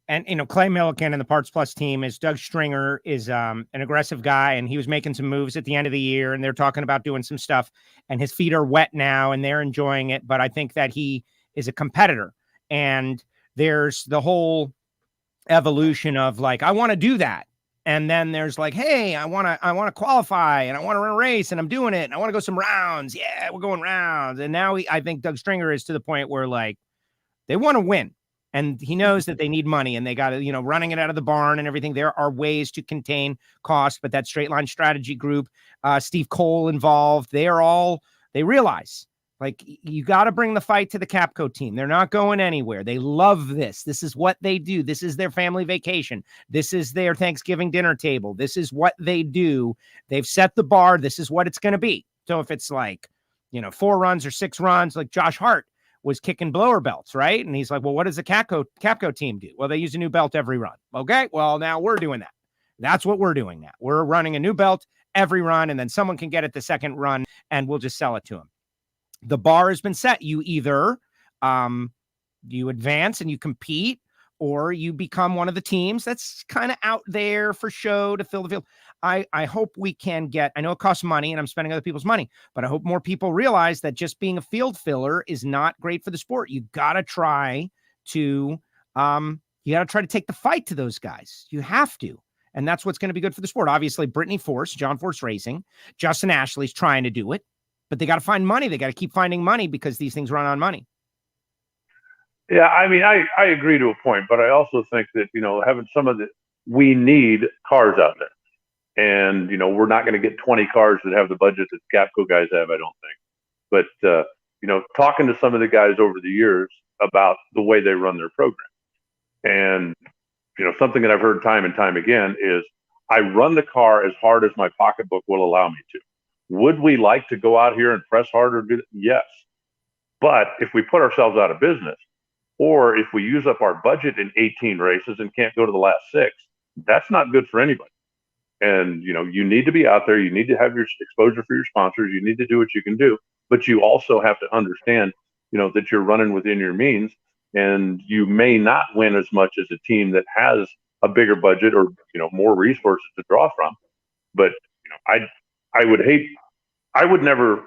and Clay Millican and the Parts Plus team is Doug Stringer is an aggressive guy, and he was making some moves at the end of the year, and they're talking about doing some stuff, and his feet are wet now, and they're enjoying it. But I think that he is a competitor, and there's the whole evolution of like, I want to do that. And then there's like, hey, I want to qualify and I want to run a race and I'm doing it. And I want to go some rounds. Yeah, we're going rounds. And now I think Doug Stringer is to the point where like they want to win and he knows that they need money and they got to, running it out of the barn and everything. There are ways to contain costs, but that straight line strategy group, Steve Cole involved, they realize Like, you got to bring the fight to the Capco team. They're not going anywhere. They love this. This is what they do. This is their family vacation. This is their Thanksgiving dinner table. This is what they do. They've set the bar. This is what it's going to be. So if it's like, 4 runs or 6 runs, like Josh Hart was kicking blower belts, right? And he's like, well, what does the Capco team do? Well, they use a new belt every run. Okay, well, now we're doing that. That's what we're doing now. We're running a new belt every run, and then someone can get it the second run, and we'll just sell it to them. The bar has been set. You either you advance and you compete, or you become one of the teams that's kind of out there for show to fill the field. I hope we can get, I know it costs money and I'm spending other people's money, but I hope more people realize that just being a field filler is not great for the sport. You got to try to take the fight to those guys. You have to. And that's what's going to be good for the sport. Obviously, Brittany Force, John Force Racing, Justin Ashley's trying to do it. But they got to find money. They got to keep finding money because these things run on money. Yeah, I mean, I agree to a point, but I also think that, having we need cars out there. And, we're not going to get 20 cars that have the budget that Capco guys have, I don't think. But, talking to some of the guys over the years about the way they run their program. And, something that I've heard time and time again is I run the car as hard as my pocketbook will allow me to. Would we like to go out here and press harder? Yes. But if we put ourselves out of business, or if we use up our budget in 18 races and can't go to the last 6, that's not good for anybody. And, you need to be out there. You need to have your exposure for your sponsors. You need to do what you can do. But you also have to understand, that you're running within your means, and you may not win as much as a team that has a bigger budget or, more resources to draw from. But, I would never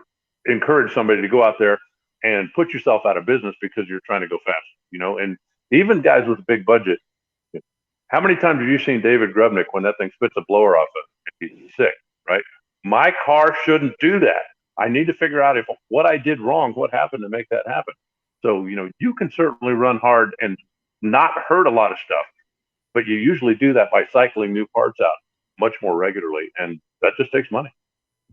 encourage somebody to go out there and put yourself out of business because you're trying to go fast, and even guys with a big budget. How many times have you seen David Grubnick when that thing spits a blower off of him? He's sick, right? My car shouldn't do that. I need to figure out what I did wrong, what happened to make that happen. So, you can certainly run hard and not hurt a lot of stuff, but you usually do that by cycling new parts out much more regularly, and that just takes money.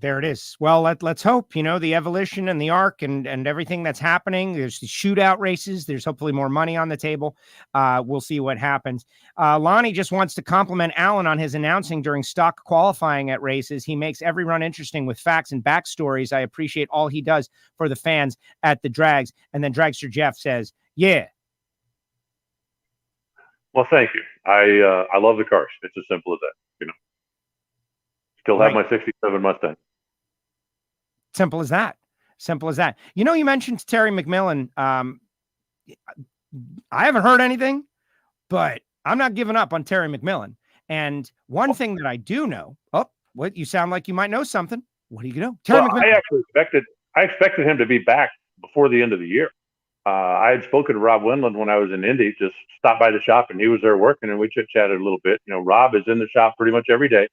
There it is. Well, let's hope, the evolution and the arc and everything that's happening. There's the shootout races. There's hopefully more money on the table. We'll see what happens. Lonnie just wants to compliment Alan on his announcing during stock qualifying at races. He makes every run interesting with facts and backstories. I appreciate all he does for the fans at the drags. And then Dragster Jeff says, yeah. Well, thank you. I love the cars. It's as simple as that, Still have my 67 Mustang. Simple as that. Simple as that. You mentioned Terry McMillan. I haven't heard anything, but I'm not giving up on Terry McMillan. And one thing that I do know, what you sound like you might know something. What do you know? Terry McMillan. I actually expected him to be back before the end of the year. I had spoken to Rob Wendland when I was in Indy, just stopped by the shop, and he was there working, and we chit-chatted a little bit. Rob is in the shop pretty much every day.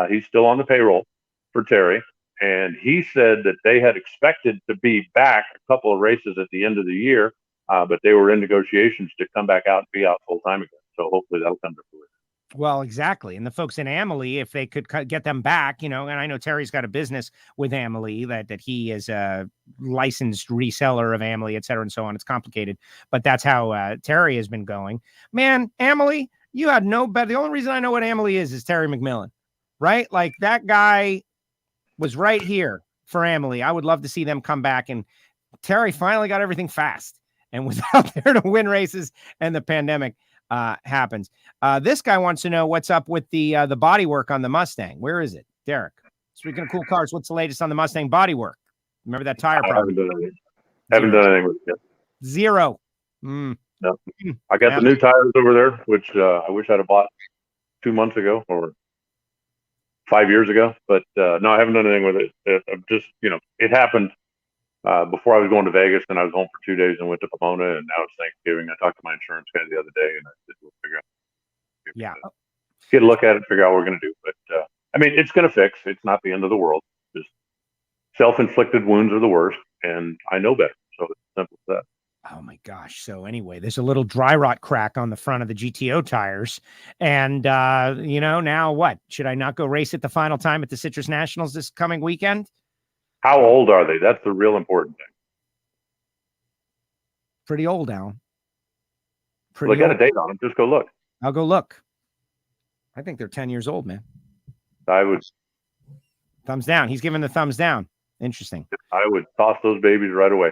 He's still on the payroll for Terry. And he said that they had expected to be back a couple of races at the end of the year, but they were in negotiations to come back out and be out full time again. So hopefully that'll come to fruition. Well, exactly. And the folks in Amalie, if they could get them back, and I know Terry's got a business with Amalie that he is a licensed reseller of Amalie, et cetera, and so on. It's complicated, but that's how Terry has been going. Man, Amalie, you had no better. The only reason I know what Amalie is Terry McMillan, right? Like, that guy was right here for Amalie. I would love to see them come back, and Terry finally got everything fast and was out there to win races, and the pandemic happens. This guy wants to know what's up with the bodywork on the Mustang. Where is it, Derek? Speaking of cool cars, what's the latest on the Mustang bodywork? Remember that tire problem? Haven't done anything with it yet. Zero. No. I got the new tires over there, which I wish I'd have bought 2 months ago or 5 years ago, but no, I haven't done anything with it. I'm just, it happened before I was going to Vegas, and I was home for 2 days and went to Pomona, and now it's Thanksgiving. I talked to my insurance guy the other day, and I said, we'll figure out. Get a look at it, figure out what we're going to do. But it's going to fix. It's not the end of the world. Just self-inflicted wounds are the worst, and I know better. So it's simple as that. Oh my gosh. So anyway, there's a little dry rot crack on the front of the GTO tires. And, now what? Should I not go race it the final time at the Citrus Nationals this coming weekend? How old are they? That's the real important thing. Pretty old, Alan. Well, they got a date on them. Just go look. I'll go look. I think they're 10 years old, man. I would. Thumbs down. He's giving the thumbs down. Interesting. I would toss those babies right away.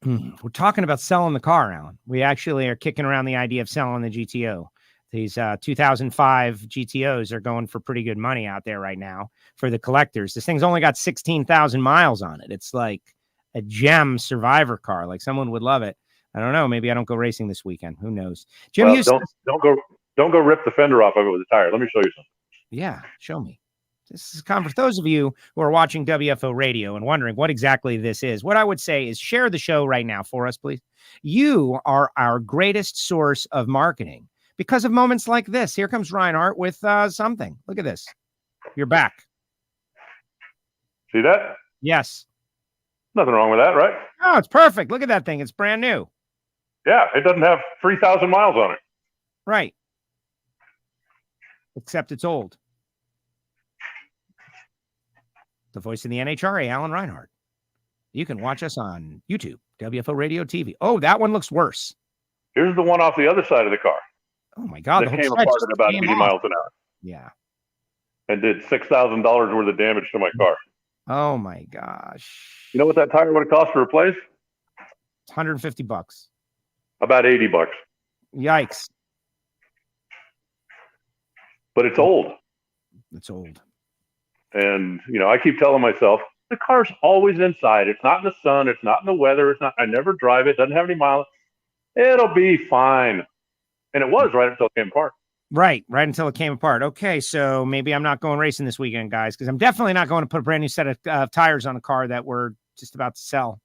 We're talking about selling the car, Alan. We actually are kicking around the idea of selling the GTO. These 2005 GTOs are going for pretty good money out there right now for the collectors. This thing's only got 16,000 miles on it. It's like a gem survivor car. Like someone would love it. I don't know. Maybe I don't go racing this weekend. Who knows? Jim Houston. Don't go rip the fender off of it with a tire. Let me show you something. Yeah, show me. This is for those of you who are watching WFO radio and wondering what exactly this is. What I would say is share the show right now for us, please. You are our greatest source of marketing because of moments like this. Here comes Reinhardt with something. Look at this. You're back. See that? Yes. Nothing wrong with that, right? Oh, it's perfect. Look at that thing. It's brand new. Yeah, it doesn't have 3,000 miles on it. Right. Except it's old. The voice of the NHRA, Alan Reinhart. You can watch us on YouTube, WFO Radio TV. Oh, that one looks worse. Here's the one off the other side of the car. Oh, my God. That came apart at about 80 miles an hour. Yeah. And did $6,000 worth of damage to my car. Oh, my gosh. You know what that tire would have cost to replace? It's $150. About $80. Yikes. But it's old. It's old. And, I keep telling myself, the car's always inside. It's not in the sun. It's not in the weather. I never drive it. Doesn't have any miles. It'll be fine. And it was right until it came apart. Right until it came apart. Okay, so maybe I'm not going racing this weekend, guys, because I'm definitely not going to put a brand new set of tires on a car that we're just about to sell.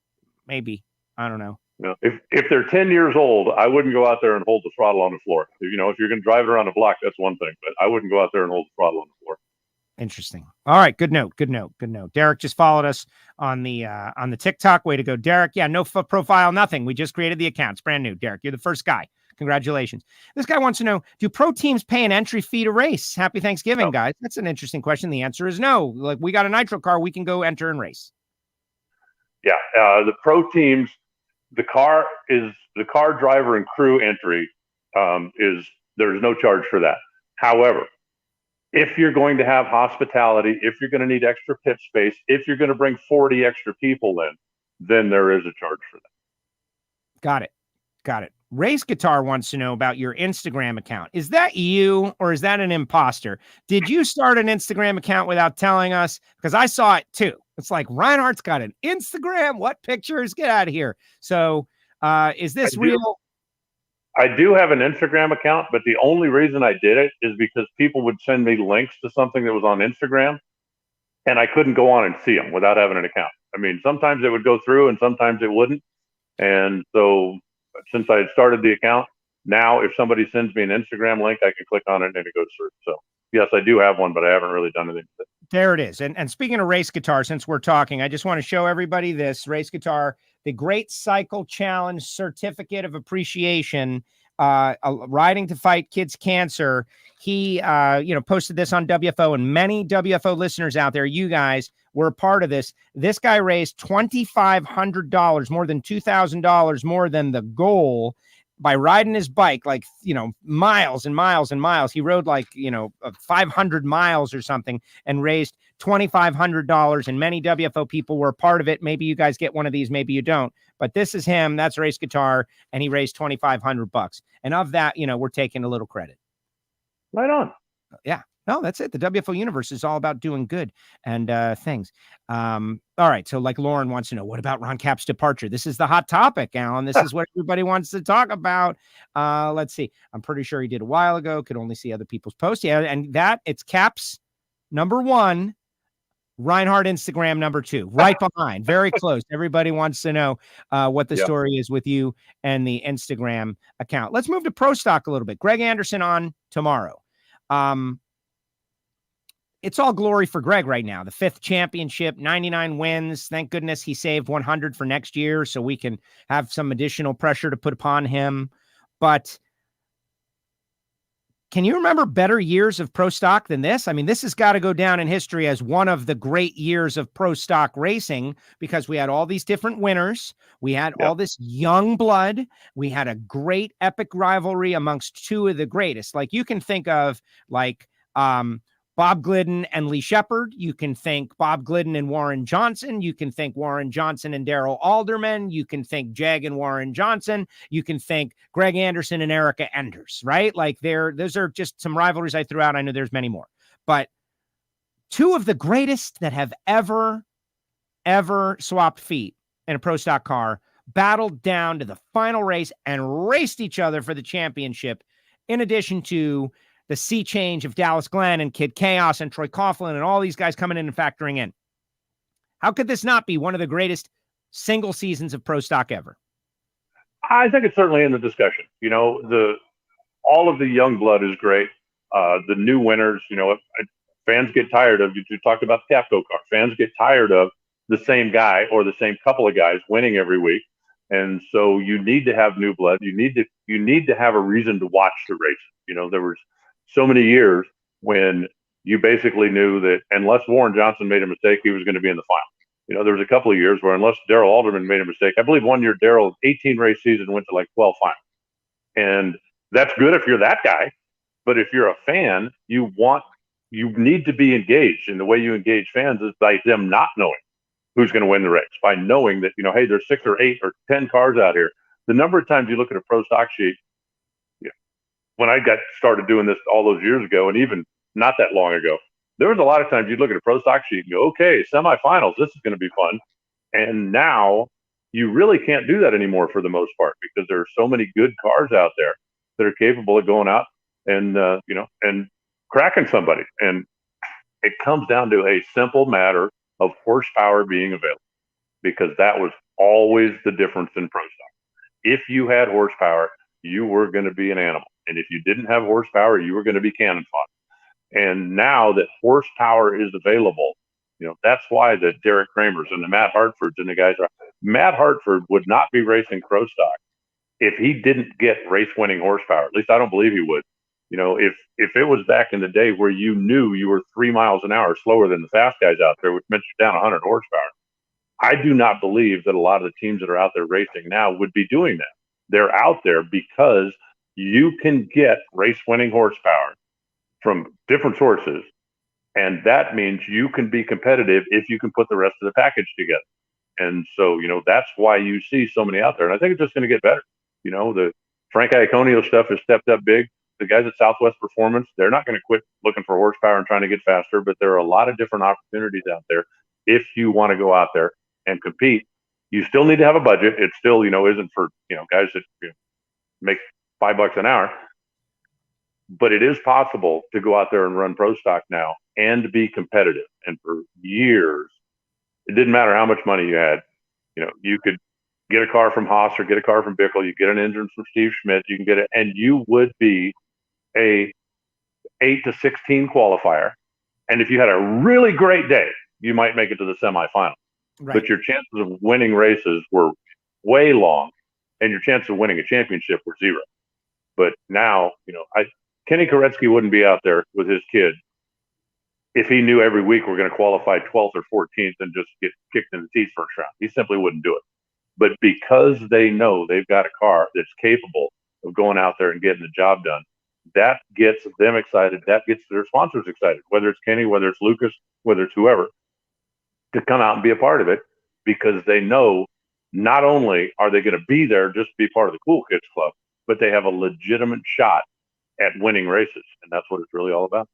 Maybe. I don't know. If they're 10 years old, I wouldn't go out there and hold the throttle on the floor. If you're going to drive it around the block, that's one thing. But I wouldn't go out there and hold the throttle on the floor. Interesting. All right. Good note. Derek just followed us on the TikTok. Way to go, Derek. Yeah, no profile, nothing. We just created the account. It's brand new, Derek. You're the first guy. Congratulations. This guy wants to know, do pro teams pay an entry fee to race? Happy Thanksgiving, guys. That's an interesting question. The answer is no. Like, we got a nitro car. We can go enter and race. Yeah. The pro teams, the car driver and crew entry there's no charge for that. However, if you're going to have hospitality, if you're going to need extra pit space, if you're going to bring 40 extra people in, then there is a charge for that. Got it. Race Guitar wants to know about your Instagram account. Is that you or is that an imposter? Did you start an Instagram account without telling us? Because I saw it too. It's like Reinhardt's got an Instagram. What pictures? Get out of here. So is this real? I do have an Instagram account, but the only reason I did it is because people would send me links to something that was on Instagram, and I couldn't go on and see them without having an account. I mean, sometimes it would go through and sometimes it wouldn't. And so since I had started the account, now if somebody sends me an Instagram link, I can click on it and it goes through. So yes, I do have one, but I haven't really done anything with it. There it is. And speaking of Race Guitar, since we're talking, I just want to show everybody this Race Guitar, the Great Cycle Challenge Certificate of Appreciation, Riding to Fight Kids Cancer. He, posted this on WFO, and many WFO listeners out there, you guys were a part of this. This guy raised $2,500, more than $2,000 more than the goal by riding his bike, miles and miles and miles. He rode 500 miles or something and raised $2,500. And many WFO people were a part of it. Maybe you guys get one of these, maybe you don't. But this is him. That's Race Guitar, and he raised $2,500. And of that, we're taking a little credit. Right on. Yeah. No, that's it. The WFO universe is all about doing good and things. All right. So like Lauren wants to know, what about Ron Capps' departure? This is the hot topic, Alan. This is what everybody wants to talk about. Let's see. I'm pretty sure he did a while ago. Could only see other people's posts. Yeah. And it's Capps #1, Reinhardt Instagram #2, right behind, very close. Everybody wants to know what the story is with you and the Instagram account. Let's move to Pro Stock a little bit. Greg Anderson on tomorrow. It's all glory for Greg right now. The 5th championship, 99 wins. Thank goodness he saved 100 for next year so we can have some additional pressure to put upon him. But can you remember better years of pro stock than this? I mean, this has got to go down in history as one of the great years of pro stock racing, because we had all these different winners. We had all this young blood. We had a great epic rivalry amongst two of the greatest. Like, you can think of like Bob Glidden and Lee Shepard. You can think Bob Glidden and Warren Johnson. You can think Warren Johnson and Darrell Alderman. You can think Jag and Warren Johnson. You can think Greg Anderson and Erica Enders, right? Like, those are just some rivalries I threw out. I know there's many more, but two of the greatest that have ever swapped feet in a pro stock car battled down to the final race and raced each other for the championship, in addition to the sea change of Dallas Glenn and Kid Chaos and Troy Coughlin and all these guys coming in and factoring in. How could this not be one of the greatest single seasons of pro stock ever? I think it's certainly in the discussion. You know, all of the young blood is great. The new winners, you know, fans get tired of, you talked about the Capco car. Fans get tired of the same guy or the same couple of guys winning every week. And so you need to have new blood. You need to have a reason to watch the races. You know, there was so many years when you basically knew that unless Warren Johnson made a mistake, he was going to be in the final. You know, there was a couple of years where unless Darrell Alderman made a mistake, I believe one year Darrell's 18 race season went to like 12 finals. And that's good if you're that guy. But if you're a fan, you need to be engaged. And the way you engage fans is by them not knowing who's going to win the race, by knowing that, you know, hey, there's 6 or 8 or 10 cars out here. The number of times you look at a pro stock sheet, when I got started doing this all those years ago, and even not that long ago, there was a lot of times you'd look at a pro stock sheet and go, okay, semifinals, this is going to be fun. And now you really can't do that anymore for the most part, because there are so many good cars out there that are capable of going out and, you know, and cracking somebody. And it comes down to a simple matter of horsepower being available, because that was always the difference in pro stock. If you had horsepower, you were going to be an animal. And if you didn't have horsepower, you were going to be cannon fodder. And now that horsepower is available, you know, that's why the Derek Kramers and the Matt Hartfords and the guys are. Matt Hartford would not be racing pro stock if he didn't get race winning horsepower. At least I don't believe he would. You know, if it was back in the day where you knew you were 3 miles an hour slower than the fast guys out there, which meant you're down 100 horsepower, I do not believe that a lot of the teams that are out there racing now would be doing that. They're out there because you can get race-winning horsepower from different sources, and that means you can be competitive if you can put the rest of the package together. And so, you know, that's why you see so many out there. And I think it's just going to get better. You know, the Frank Iaconio stuff has stepped up big. The guys at Southwest Performance, they're not going to quit looking for horsepower and trying to get faster, but there are a lot of different opportunities out there if you want to go out there and compete. You still need to have a budget. It still, you know, isn't for, you know, guys that, you know, make $5 an hour, but it is possible to go out there and run pro stock now and be competitive. And for years, it didn't matter how much money you had. You know, you could get a car from Haas or get a car from Bickle. You get an engine from Steve Schmidt. You can get it, and you would be a 8 to 16 qualifier. And if you had a really great day, you might make it to the semifinal. Right. But your chances of winning races were way long, and your chance of winning a championship were 0. But now, you know, Kenny Koretsky wouldn't be out there with his kid if he knew every week we're going to qualify 12th or 14th and just get kicked in the teeth first round. He simply wouldn't do it. But because they know they've got a car that's capable of going out there and getting the job done, that gets them excited. That gets their sponsors excited, whether it's Kenny, whether it's Lucas, whether it's whoever, to come out and be a part of it, because they know not only are they going to be there just to be part of the Cool Kids Club, but they have a legitimate shot at winning races. And that's what it's really all about.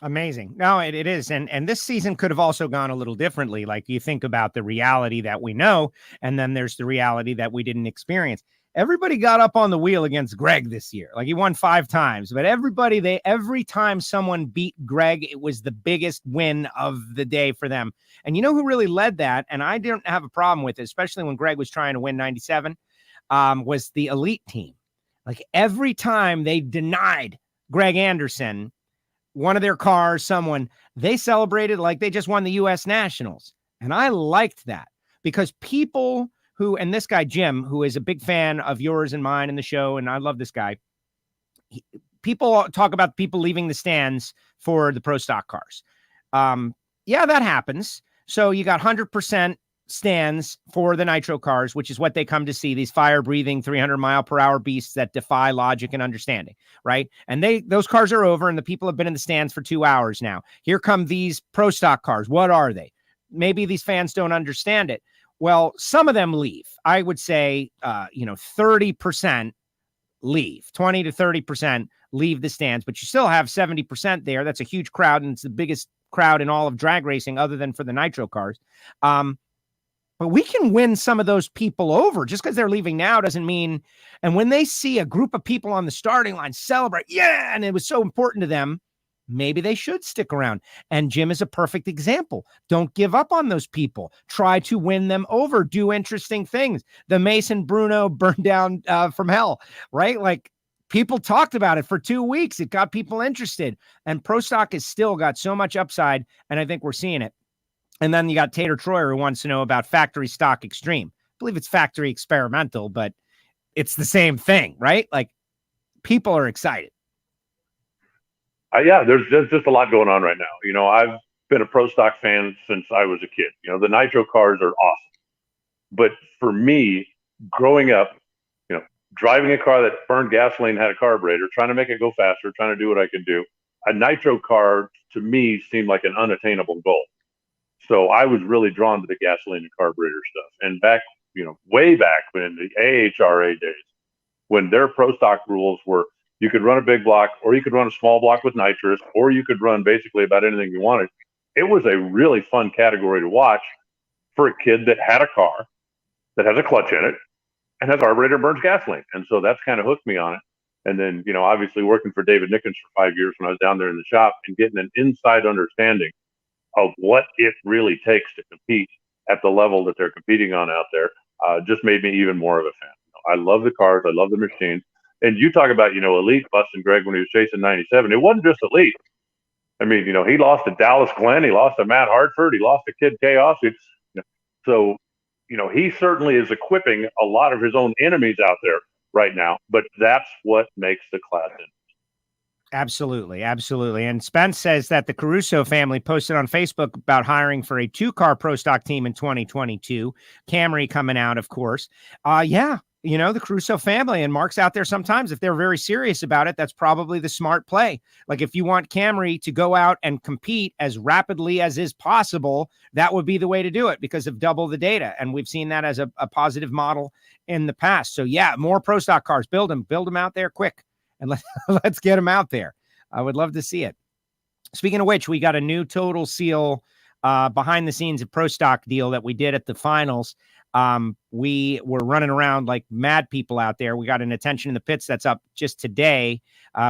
Amazing. No, it is. And this season could have also gone a little differently. Like, you think about the reality that we know, and then there's the reality that we didn't experience. Everybody got up on the wheel against Greg this year. Like, he won 5 times, but every time someone beat Greg, it was the biggest win of the day for them. And you know who really led that? And I didn't have a problem with it, especially when Greg was trying to win 97, was the Elite team. Like, every time they denied Greg Anderson one of their cars, they celebrated like they just won the U.S. Nationals. And I liked that, because people who, and this guy, Jim, who is a big fan of yours and mine and the show, and I love this guy, people talk about people leaving the stands for the pro stock cars. Yeah, that happens. So you got 100% stands for the nitro cars, which is what they come to see, these fire-breathing 300-mile-per-hour beasts that defy logic and understanding, right? And those cars are over, and the people have been in the stands for 2 hours now. Here come these pro stock cars. What are they? Maybe these fans don't understand it. Well, some of them leave. I would say, 30% leave, 20 to 30% leave the stands, but you still have 70% there. That's a huge crowd, and it's the biggest crowd in all of drag racing other than for the nitro cars. But we can win some of those people over. Just because they're leaving now doesn't mean, and when they see a group of people on the starting line celebrate, yeah, and it was so important to them, maybe they should stick around. And Jim is a perfect example. Don't give up on those people. Try to win them over. Do interesting things. The Mason Bruno burn down from hell, right? Like, people talked about it for 2 weeks. It got people interested. And Pro Stock has still got so much upside, and I think we're seeing it. And then you got Tater Troyer, who wants to know about Factory Stock Extreme. I believe it's Factory Experimental, but it's the same thing, right? Like, people are excited. Yeah, there's just a lot going on right now. I've been a pro stock fan since I was a kid. The nitro cars are awesome. But for me, growing up, driving a car that burned gasoline, had a carburetor, trying to make it go faster, trying to do what I could do, a nitro car to me seemed like an unattainable goal. So I was really drawn to the gasoline and carburetor stuff. And back, way back in the AHRA days, when their pro stock rules were, you could run a big block, or you could run a small block with nitrous, or you could run basically about anything you wanted. It was a really fun category to watch for a kid that had a car that has a clutch in it and has a carburetor, burns gasoline. And so that's kind of hooked me on it. And then, obviously working for David Nickens for 5 years when I was down there in the shop and getting an inside understanding of what it really takes to compete at the level that they're competing on out there, just made me even more of a fan. I love the cars. I love the machines. And you talk about, Elite busting Greg when he was chasing 97. It wasn't just Elite. I mean, he lost to Dallas Glenn. He lost to Matt Hartford. He lost to Kid Chaos. So, he certainly is equipping a lot of his own enemies out there right now. But that's what makes the class interesting. Absolutely. Absolutely. And Spence says that the Caruso family posted on Facebook about hiring for a 2-car pro stock team in 2022. Camry coming out, of course. Yeah. The Caruso family, and Mark's out there sometimes. If they're very serious about it, that's probably the smart play. Like, if you want Camry to go out and compete as rapidly as is possible, that would be the way to do it because of double the data. And we've seen that as a positive model in the past. So yeah, more pro stock cars, build them out there quick. And let's get them out there. I would love to see it. Speaking of which, we got a new Total Seal behind the scenes of Pro Stock deal that we did at the finals. We were running around like mad people out there. We got an Attention in the Pits that's up just today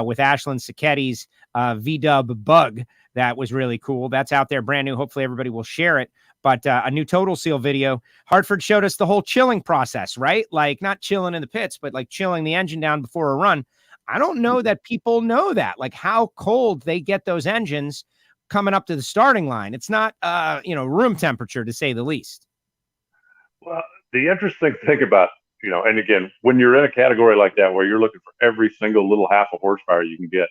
with Ashlyn Sacchetti's V-Dub Bug. That was really cool. That's out there, brand new. Hopefully everybody will share it. But a new Total Seal video. Hartford showed us the whole chilling process, right? Like, not chilling in the pits, but like chilling the engine down before a run. I don't know that people know that, like how cold they get those engines coming up to the starting line. It's not, room temperature, to say the least. Well, the interesting thing about, and again, when you're in a category like that, where you're looking for every single little half of horsepower you can get,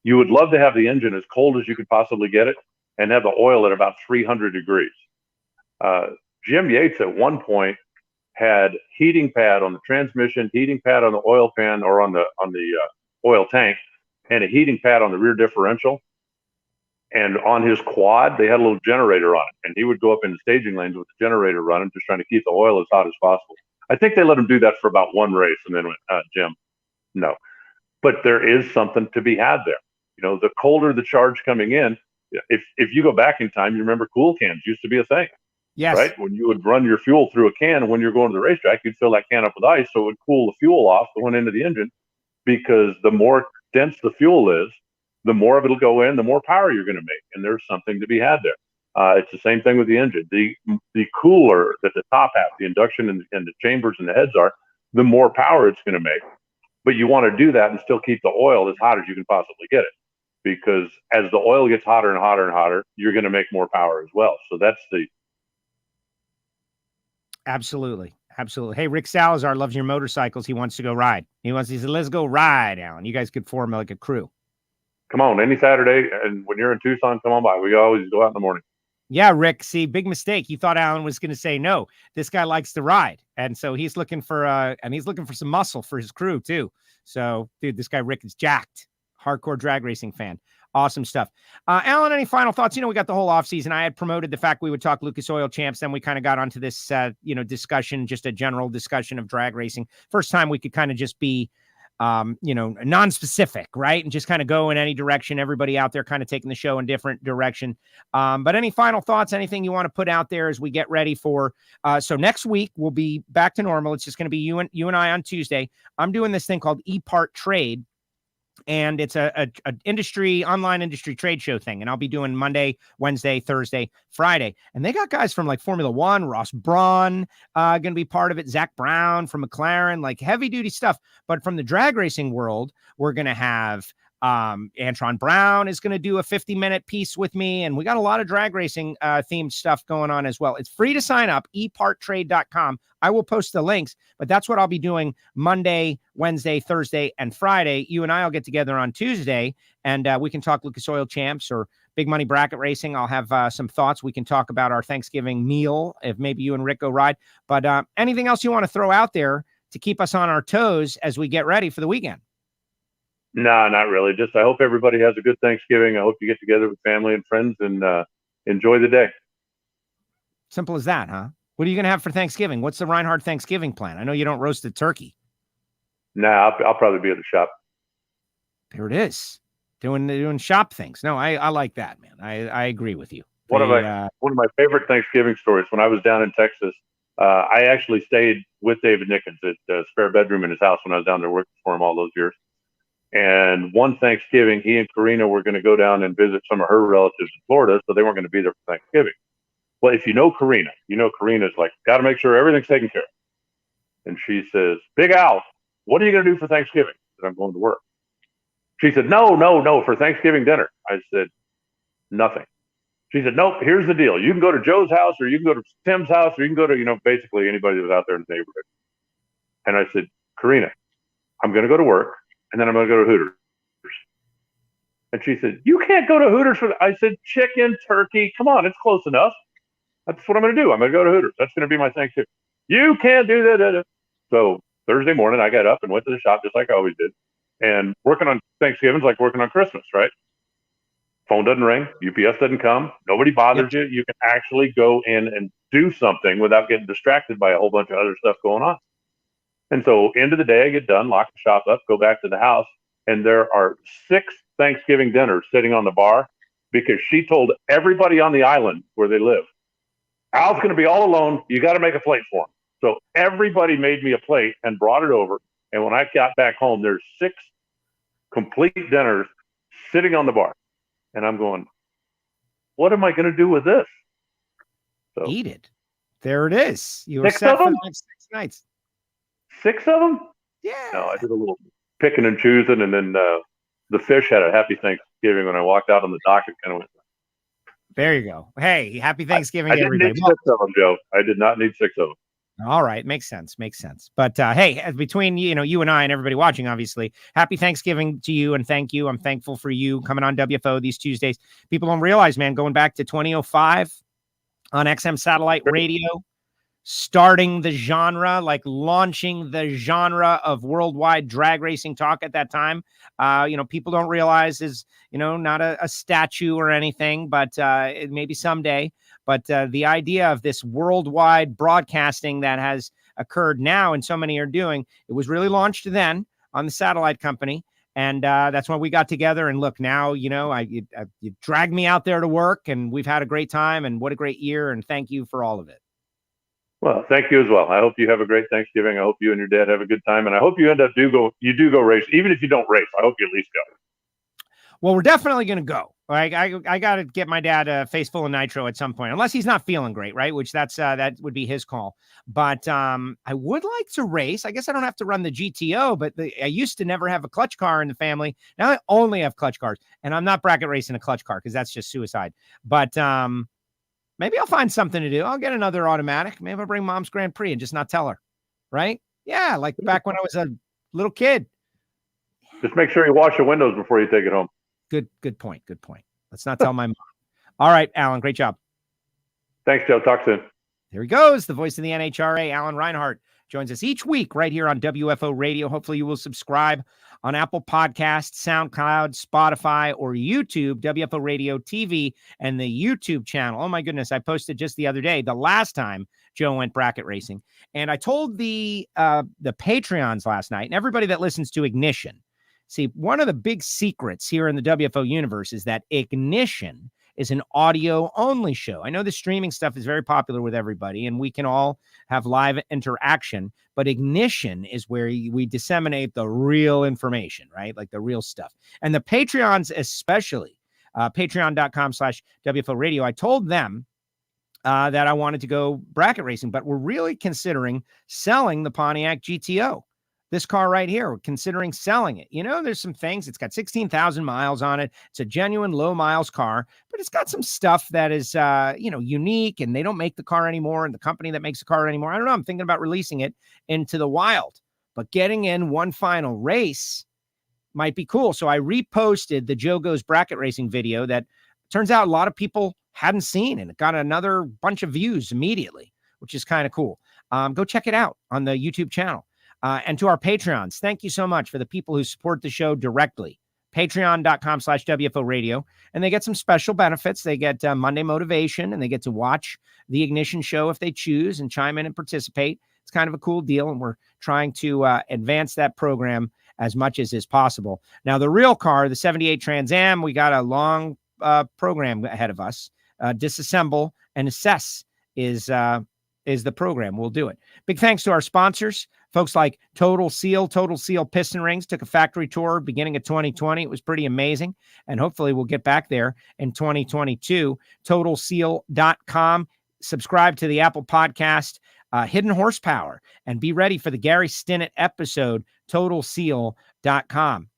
you would love to have the engine as cold as you could possibly get it and have the oil at about 300 degrees. Jim Yates at one point had heating pad on the transmission, heating pad on the oil pan or on the oil tank, and a heating pad on the rear differential. And on his quad, they had a little generator on it, and he would go up in the staging lanes with the generator running, just trying to keep the oil as hot as possible. I think they let him do that for about one race, and then went, Jim, no. But there is something to be had there. The colder the charge coming in, if you go back in time, you remember cool cans used to be a thing. Yes. Right? When you would run your fuel through a can, when you're going to the racetrack, you'd fill that can up with ice so it would cool the fuel off going into the engine, because the more dense the fuel is, the more of it'll go in, the more power you're going to make. And there's something to be had there. It's the same thing with the engine. The cooler that the top half, the induction and the chambers and the heads are, the more power it's going to make. But you want to do that and still keep the oil as hot as you can possibly get it. Because as the oil gets hotter and hotter and hotter, you're going to make more power as well. So that's the... Absolutely. Absolutely. Hey, Rick Salazar loves your motorcycles. He wants to go ride. He said, let's go ride, Alan. You guys could form like a crew. Come on, any Saturday, and when you're in Tucson, come on by. We always go out in the morning. Yeah, Rick. See, big mistake. You thought Alan was going to say no. This guy likes to ride, and so he's looking for some muscle for his crew too. So, dude, this guy Rick is jacked. Hardcore drag racing fan. Awesome stuff. Alan, any final thoughts? We got the whole offseason. I had promoted the fact we would talk Lucas Oil Champs. Then we kind of got onto this, discussion, just a general discussion of drag racing. First time we could kind of just be, non-specific, right? And just kind of go in any direction. Everybody out there kind of taking the show in different direction. But any final thoughts, anything you want to put out there as we get ready for, so next week we'll be back to normal. It's just going to be you and I on Tuesday. I'm doing this thing called ePart Trade. And it's a online industry trade show thing. And I'll be doing Monday, Wednesday, Thursday, Friday. And they got guys from like Formula One, Ross Braun, going to be part of it. Zach Brown from McLaren, like heavy duty stuff. But from the drag racing world, we're going to have Antron Brown is going to do a 50-minute piece with me. And we got a lot of drag racing themed stuff going on as well. It's free to sign up, eparttrade.com. I will post the links, but that's what I'll be doing Monday, Wednesday, Thursday, and Friday. You and I will get together on Tuesday, and we can talk Lucas Oil Champs or big money bracket racing. I'll have some thoughts. We can talk about our Thanksgiving meal if maybe you and Rick go ride. But anything else you want to throw out there to keep us on our toes as we get ready for the weekend? No, not really. Just I hope everybody has a good Thanksgiving. I hope you get together with family and friends and enjoy the day. Simple as that, huh? What are you going to have for Thanksgiving? What's the Reinhardt Thanksgiving plan? I know you don't roast the turkey. Nah, I'll probably be at the shop. There it is. Doing shop things. No, I like that, man. I agree with you. One of my favorite Thanksgiving stories, when I was down in Texas, I actually stayed with David Nickens at a spare bedroom in his house when I was down there working for him all those years. And one Thanksgiving, he and Karina were going to go down and visit some of her relatives in Florida, so they weren't going to be there for Thanksgiving. Well, if you know Karina's like, got to make sure everything's taken care of. And she says, Big Al, what are you going to do for Thanksgiving? I said, I'm going to work. She said, no, for Thanksgiving dinner. I said, nothing. She said, nope, here's the deal. You can go to Joe's house, or you can go to Tim's house, or you can go to, basically anybody that was out there in the neighborhood. And I said, Karina, I'm going to go to work, and then I'm going to go to Hooters. And she said, you can't go to Hooters for that. I said, chicken, turkey, come on, it's close enough. That's what I'm going to do. I'm going to go to Hooters. That's going to be my Thanksgiving. You can't do that. So Thursday morning, I got up and went to the shop just like I always did. And working on Thanksgiving's like working on Christmas, right? Phone doesn't ring. UPS doesn't come. Nobody bothers you. You can actually go in and do something without getting distracted by a whole bunch of other stuff going on. And so end of the day, I get done, lock the shop up, go back to the house. And there are 6 Thanksgiving dinners sitting on the bar because she told everybody on the island where they live, Al's going to be all alone. You got to make a plate for him. So everybody made me a plate and brought it over. And when I got back home, there's 6 complete dinners sitting on the bar. And I'm going, what am I going to do with this? So, eat it. There it is. You were set for the next 6 nights. 6 of them? Yeah. No, I did a little picking and choosing. And then the fish had a happy Thanksgiving when I walked out on the dock. It kind of went. There you go. Hey, happy Thanksgiving I to everybody. Didn't need 6 of them, Joe. I did not need 6 of them. All right. Makes sense. But hey, between, you and I and everybody watching, obviously, happy Thanksgiving to you. And thank you. I'm thankful for you coming on WFO these Tuesdays. People don't realize, man, going back to 2005 on XM satellite radio, starting the genre, like launching the genre of worldwide drag racing talk at that time. People don't realize is, not a statue or anything, but maybe someday. But the idea of this worldwide broadcasting that has occurred now and so many are doing, it was really launched then on the satellite company. And that's when we got together. And look, now, you dragged me out there to work and we've had a great time and what a great year. And thank you for all of it. Well, thank you as well. I hope you have a great Thanksgiving. I hope you and your dad have a good time. And I hope you do go race. Even if you don't race, I hope you at least go. Well, we're definitely going to go. I got to get my dad a face full of nitro at some point, unless he's not feeling great, right? Which that would be his call. But I would like to race. I guess I don't have to run the GTO, but I used to never have a clutch car in the family. Now I only have clutch cars, and I'm not bracket racing a clutch car because that's just suicide. But man, Maybe I'll find something to do. I'll get another automatic. Maybe I'll bring Mom's Grand Prix and just not tell her. Right? Yeah, like back when I was a little kid. Just make sure you wash the windows before you take it home. Good point. Let's not tell my mom. All right, Alan, great job. Thanks, Joe. Talk soon. Here he goes, the voice of the NHRA, Alan Reinhart, joins us each week right here on WFO Radio. Hopefully you will subscribe on Apple Podcasts, SoundCloud, Spotify, or YouTube, WFO Radio TV, and the YouTube channel. Oh, my goodness. I posted just the other day, the last time Joe went bracket racing. And I told the Patreons last night, and everybody that listens to Ignition, see, one of the big secrets here in the WFO universe is that Ignition is an audio-only show. I know the streaming stuff is very popular with everybody, and we can all have live interaction, but Ignition is where we disseminate the real information, right? Like the real stuff. And the Patreons especially, patreon.com/WFO Radio, I told them that I wanted to go bracket racing, but we're really considering selling the Pontiac GTO. This car right here, we're considering selling it. You know, there's some things. It's got 16,000 miles on it. It's a genuine low miles car, but it's got some stuff that is, unique, and they don't make the car anymore. And the company that makes the car anymore, I don't know. I'm thinking about releasing it into the wild, but getting in one final race might be cool. So I reposted the Joe Goes Bracket Racing video that turns out a lot of people hadn't seen, and it got another bunch of views immediately, which is kind of cool. Go check it out on the YouTube channel. And to our Patreons, thank you so much for the people who support the show directly. Patreon.com/WFO Radio. And they get some special benefits. They get Monday motivation, and they get to watch the Ignition show if they choose and chime in and participate. It's kind of a cool deal, and we're trying to advance that program as much as is possible. Now, the real car, the 78 Trans Am, we got a long program ahead of us. Disassemble and assess is the program. We'll do it. Big thanks to our sponsors. Folks like Total Seal Piston Rings took a factory tour beginning of 2020. It was pretty amazing. And hopefully we'll get back there in 2022. TotalSeal.com. Subscribe to the Apple Podcast, Hidden Horsepower, and be ready for the Gary Stinnett episode, TotalSeal.com.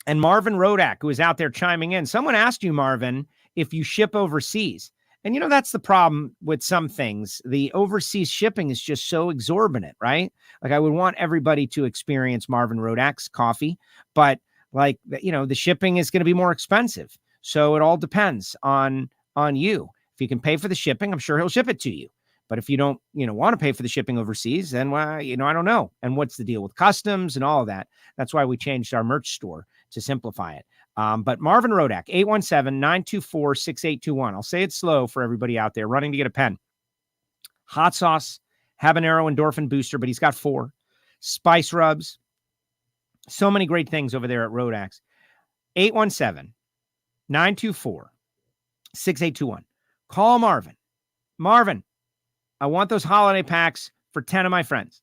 And Marvin Rodak, who is out there chiming in. Someone asked you, Marvin, if you ship overseas. And, that's the problem with some things. The overseas shipping is just so exorbitant, right? Like, I would want everybody to experience Marvin Rodak's coffee, but the shipping is going to be more expensive. So it all depends on you. If you can pay for the shipping, I'm sure he'll ship it to you. But if you don't, want to pay for the shipping overseas, then, well, I don't know. And what's the deal with customs and all of that? That's why we changed our merch store to simplify it. But Marvin Rodak, 817-924-6821. I'll say it slow for everybody out there running to get a pen. Hot sauce, habanero endorphin booster, but he's got 4. Spice rubs. So many great things over there at Rodak's. 817-924-6821. Call Marvin. Marvin, I want those holiday packs for 10 of my friends.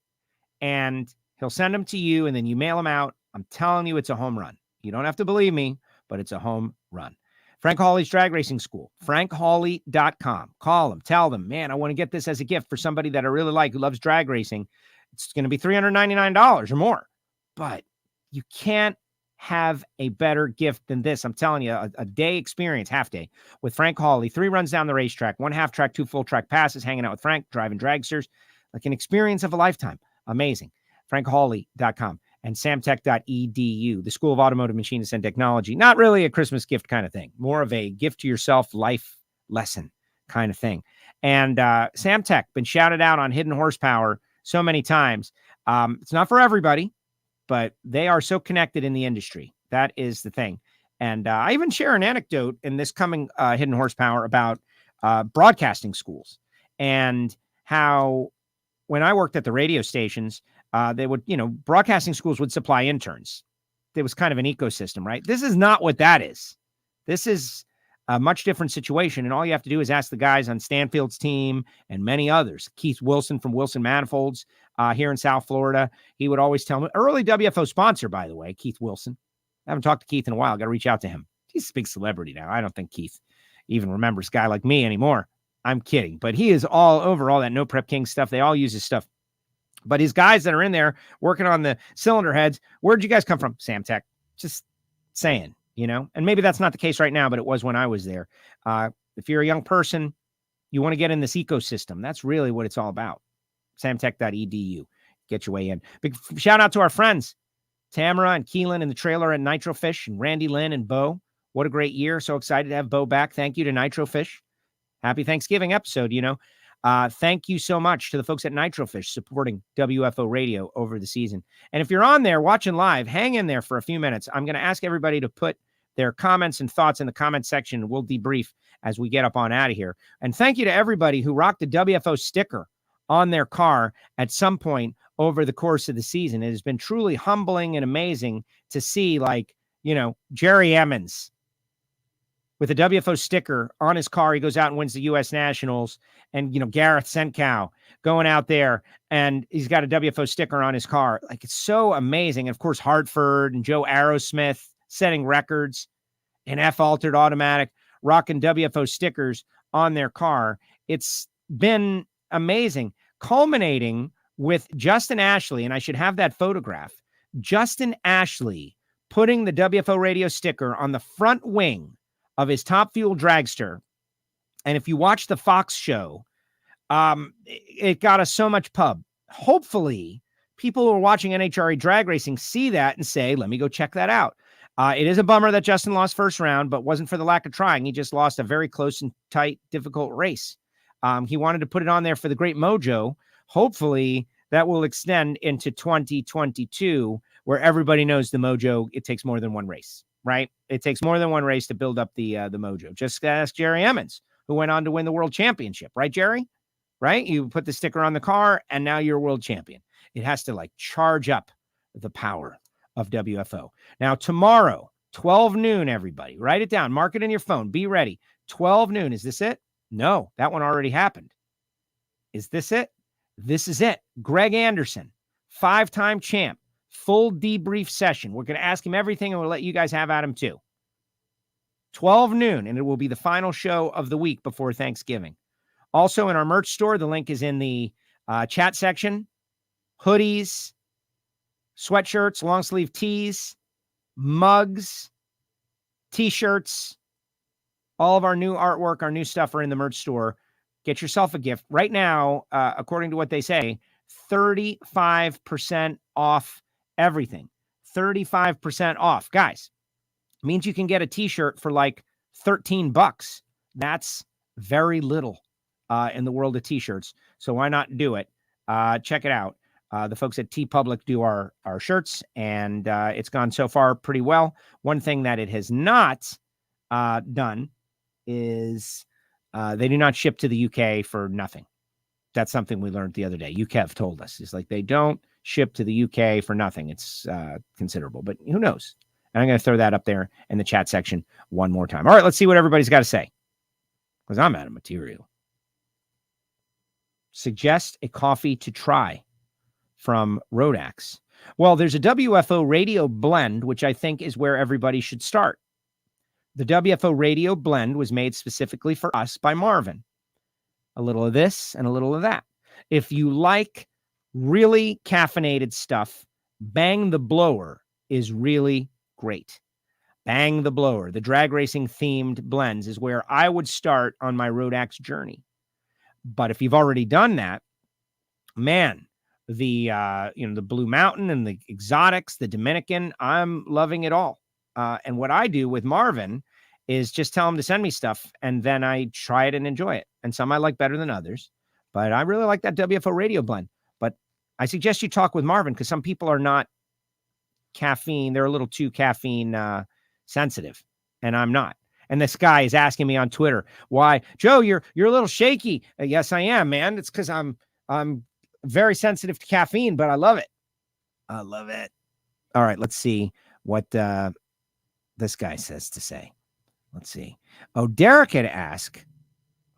And he'll send them to you, and then you mail them out. I'm telling you, it's a home run. You don't have to believe me, but it's a home run. Frank Hawley's Drag Racing School, frankhawley.com. Call them. Tell them, man, I want to get this as a gift for somebody that I really like who loves drag racing. It's going to be $399 or more. But you can't have a better gift than this. I'm telling you, a day experience, half day, with Frank Hawley. 3 runs down the racetrack, 1 half track, 2 full track passes, hanging out with Frank, driving dragsters. Like an experience of a lifetime. Amazing. frankhawley.com. And samtech.edu, the School of Automotive Machinists and Technology. Not really a Christmas gift kind of thing, more of a gift to yourself life lesson kind of thing. And Samtech, been shouted out on Hidden Horsepower so many times. It's not for everybody, but they are so connected in the industry. That is the thing. And I even share an anecdote in this coming Hidden Horsepower about broadcasting schools and how when I worked at the radio stations, they would, broadcasting schools would supply interns. There was kind of an ecosystem, right? This is not what that is. This is a much different situation. And all you have to do is ask the guys on Stanfield's team and many others. Keith Wilson from Wilson Manifolds here in South Florida. He would always tell me, early WFO sponsor, by the way, Keith Wilson. I haven't talked to Keith in a while. Got to reach out to him. He's a big celebrity now. I don't think Keith even remembers a guy like me anymore. I'm kidding. But he is all over all that No Prep King stuff. They all use his stuff. But his guys that are in there working on the cylinder heads, where'd you guys come from? Samtech. Just saying, and maybe that's not the case right now, but it was when I was there. If you're a young person, You want to get in this ecosystem. That's really what it's all about. samtech.edu. Get your way in. Big shout out to our friends, Tamara and Keelan in the trailer at Nitrofish, and Randy Lynn and Bo. What a great year. So excited to have Bo back. Thank you to Nitrofish. Happy Thanksgiving episode, Thank you so much to the folks at Nitrofish supporting WFO Radio over the season. And if you're on there watching live, hang in there for a few minutes. I'm going to ask everybody to put their comments and thoughts in the comment section. We'll debrief as we get up on out of here. And thank you to everybody who rocked the WFO sticker on their car at some point over the course of the season. It has been truly humbling and amazing to see, Jerry Emmons with a WFO sticker on his car. He goes out and wins the U.S. Nationals. And, Gareth Senkow going out there and he's got a WFO sticker on his car. Like, it's so amazing. And of course, Hartford and Joe Aerosmith setting records in F-altered automatic, rocking WFO stickers on their car. It's been amazing, culminating with Justin Ashley, and I should have that photograph. Justin Ashley putting the WFO radio sticker on the front wing of his Top Fuel dragster. And if you watch the Fox show, it got us so much pub. Hopefully, people who are watching NHRA drag racing see that and say, let me go check that out. It is a bummer that Justin lost first round, but wasn't for the lack of trying. He just lost a very close and tight, difficult race. He wanted to put it on there for the great mojo. Hopefully, that will extend into 2022, where everybody knows the mojo, it takes more than one race, right? It takes more than one race to build up the mojo. Just ask Jerry Emmons, who went on to win the world championship, right, Jerry? Right? You put the sticker on the car, and now you're a world champion. It has to charge up the power of WFO. Now, tomorrow, 12 noon, everybody, write it down. Mark it in your phone. Be ready. 12 noon. Is this it? No, that one already happened. Is this it? This is it. Greg Anderson, 5-time champ, full debrief session. We're going to ask him everything, and we'll let you guys have at him too. 12 noon, and it will be the final show of the week before Thanksgiving. Also, in our merch store, the link is in the chat section. Hoodies, sweatshirts, long sleeve tees, mugs, t-shirts, all of our new artwork, our new stuff are in the merch store. Get yourself a gift. Right now, according to what they say, 35% off everything. 35% off. Guys, means you can get a t-shirt for $13. That's very little in the world of t-shirts. So why not do it? Check it out. The folks at TeePublic do our shirts, and it's gone so far pretty well. One thing that it has not done is they do not ship to the UK for nothing. That's something we learned the other day. UKEV told us. It's they don't ship to the UK for nothing. It's considerable, but who knows? And I'm going to throw that up there in the chat section one more time. All right, let's see what everybody's got to say, because I'm out of material. Suggest a coffee to try from Rodax. Well, there's a WFO radio blend, which I think is where everybody should start. The WFO radio blend was made specifically for us by Marvin. A little of this and a little of that. If you like really caffeinated stuff, Bang the Blower is really great. Bang the Blower, the drag racing themed blends, is where I would start on my Rodax journey. But if you've already done that, man, the Blue Mountain and the exotics, the Dominican, I'm loving it all. And what I do with Marvin is just tell him to send me stuff, and then I try it and enjoy it. And some I like better than others, but I really like that WFO radio blend. But I suggest you talk with Marvin, because some people are not caffeine. They're a little too caffeine sensitive, and I'm not. And this guy is asking me on Twitter, why, Joe, you're a little shaky. Yes, I am, man. It's because I'm very sensitive to caffeine, but I love it. I love it. All right, let's see what this guy says to say. Let's see. Oh, Derek had asked.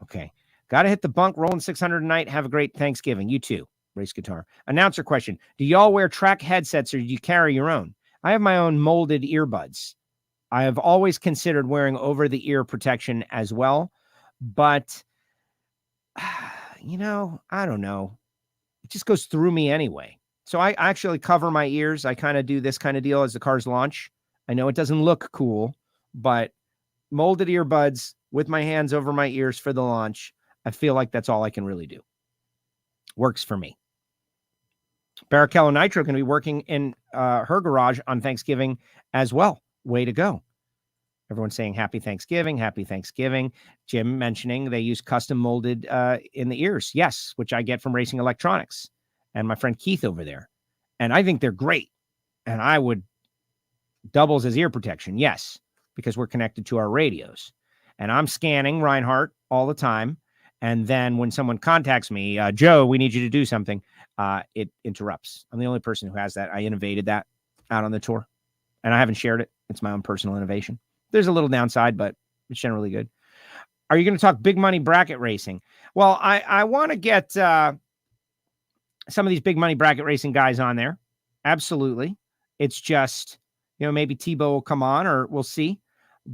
Okay. Got to hit the bunk, rolling 600 tonight. Have a great Thanksgiving. You too. Race guitar. Announcer question. Do y'all wear track headsets, or do you carry your own? I have my own molded earbuds. I have always considered wearing over-the-ear protection as well, but, I don't know. It just goes through me anyway. So I actually cover my ears. I kind of do this kind of deal as the cars launch. I know it doesn't look cool, but molded earbuds with my hands over my ears for the launch, I feel like that's all I can really do. Works for me. Barrichello Nitro can be working in her garage on Thanksgiving as well. Way to go. Everyone's saying happy Thanksgiving, happy Thanksgiving. Jim mentioning they use custom molded in the ears. Yes, which I get from Racing Electronics and my friend Keith over there. And I think they're great. And I would doubles as ear protection. Yes, because we're connected to our radios. And I'm scanning Reinhardt all the time. And then when someone contacts me, Joe, we need you to do something, it interrupts. I'm the only person who has that. I innovated that out on the tour. And I haven't shared it. It's my own personal innovation. There's a little downside, but it's generally good. Are you going to talk big money bracket racing? Well, I want to get some of these big money bracket racing guys on there. Absolutely. It's just, maybe Tebow will come on, or we'll see.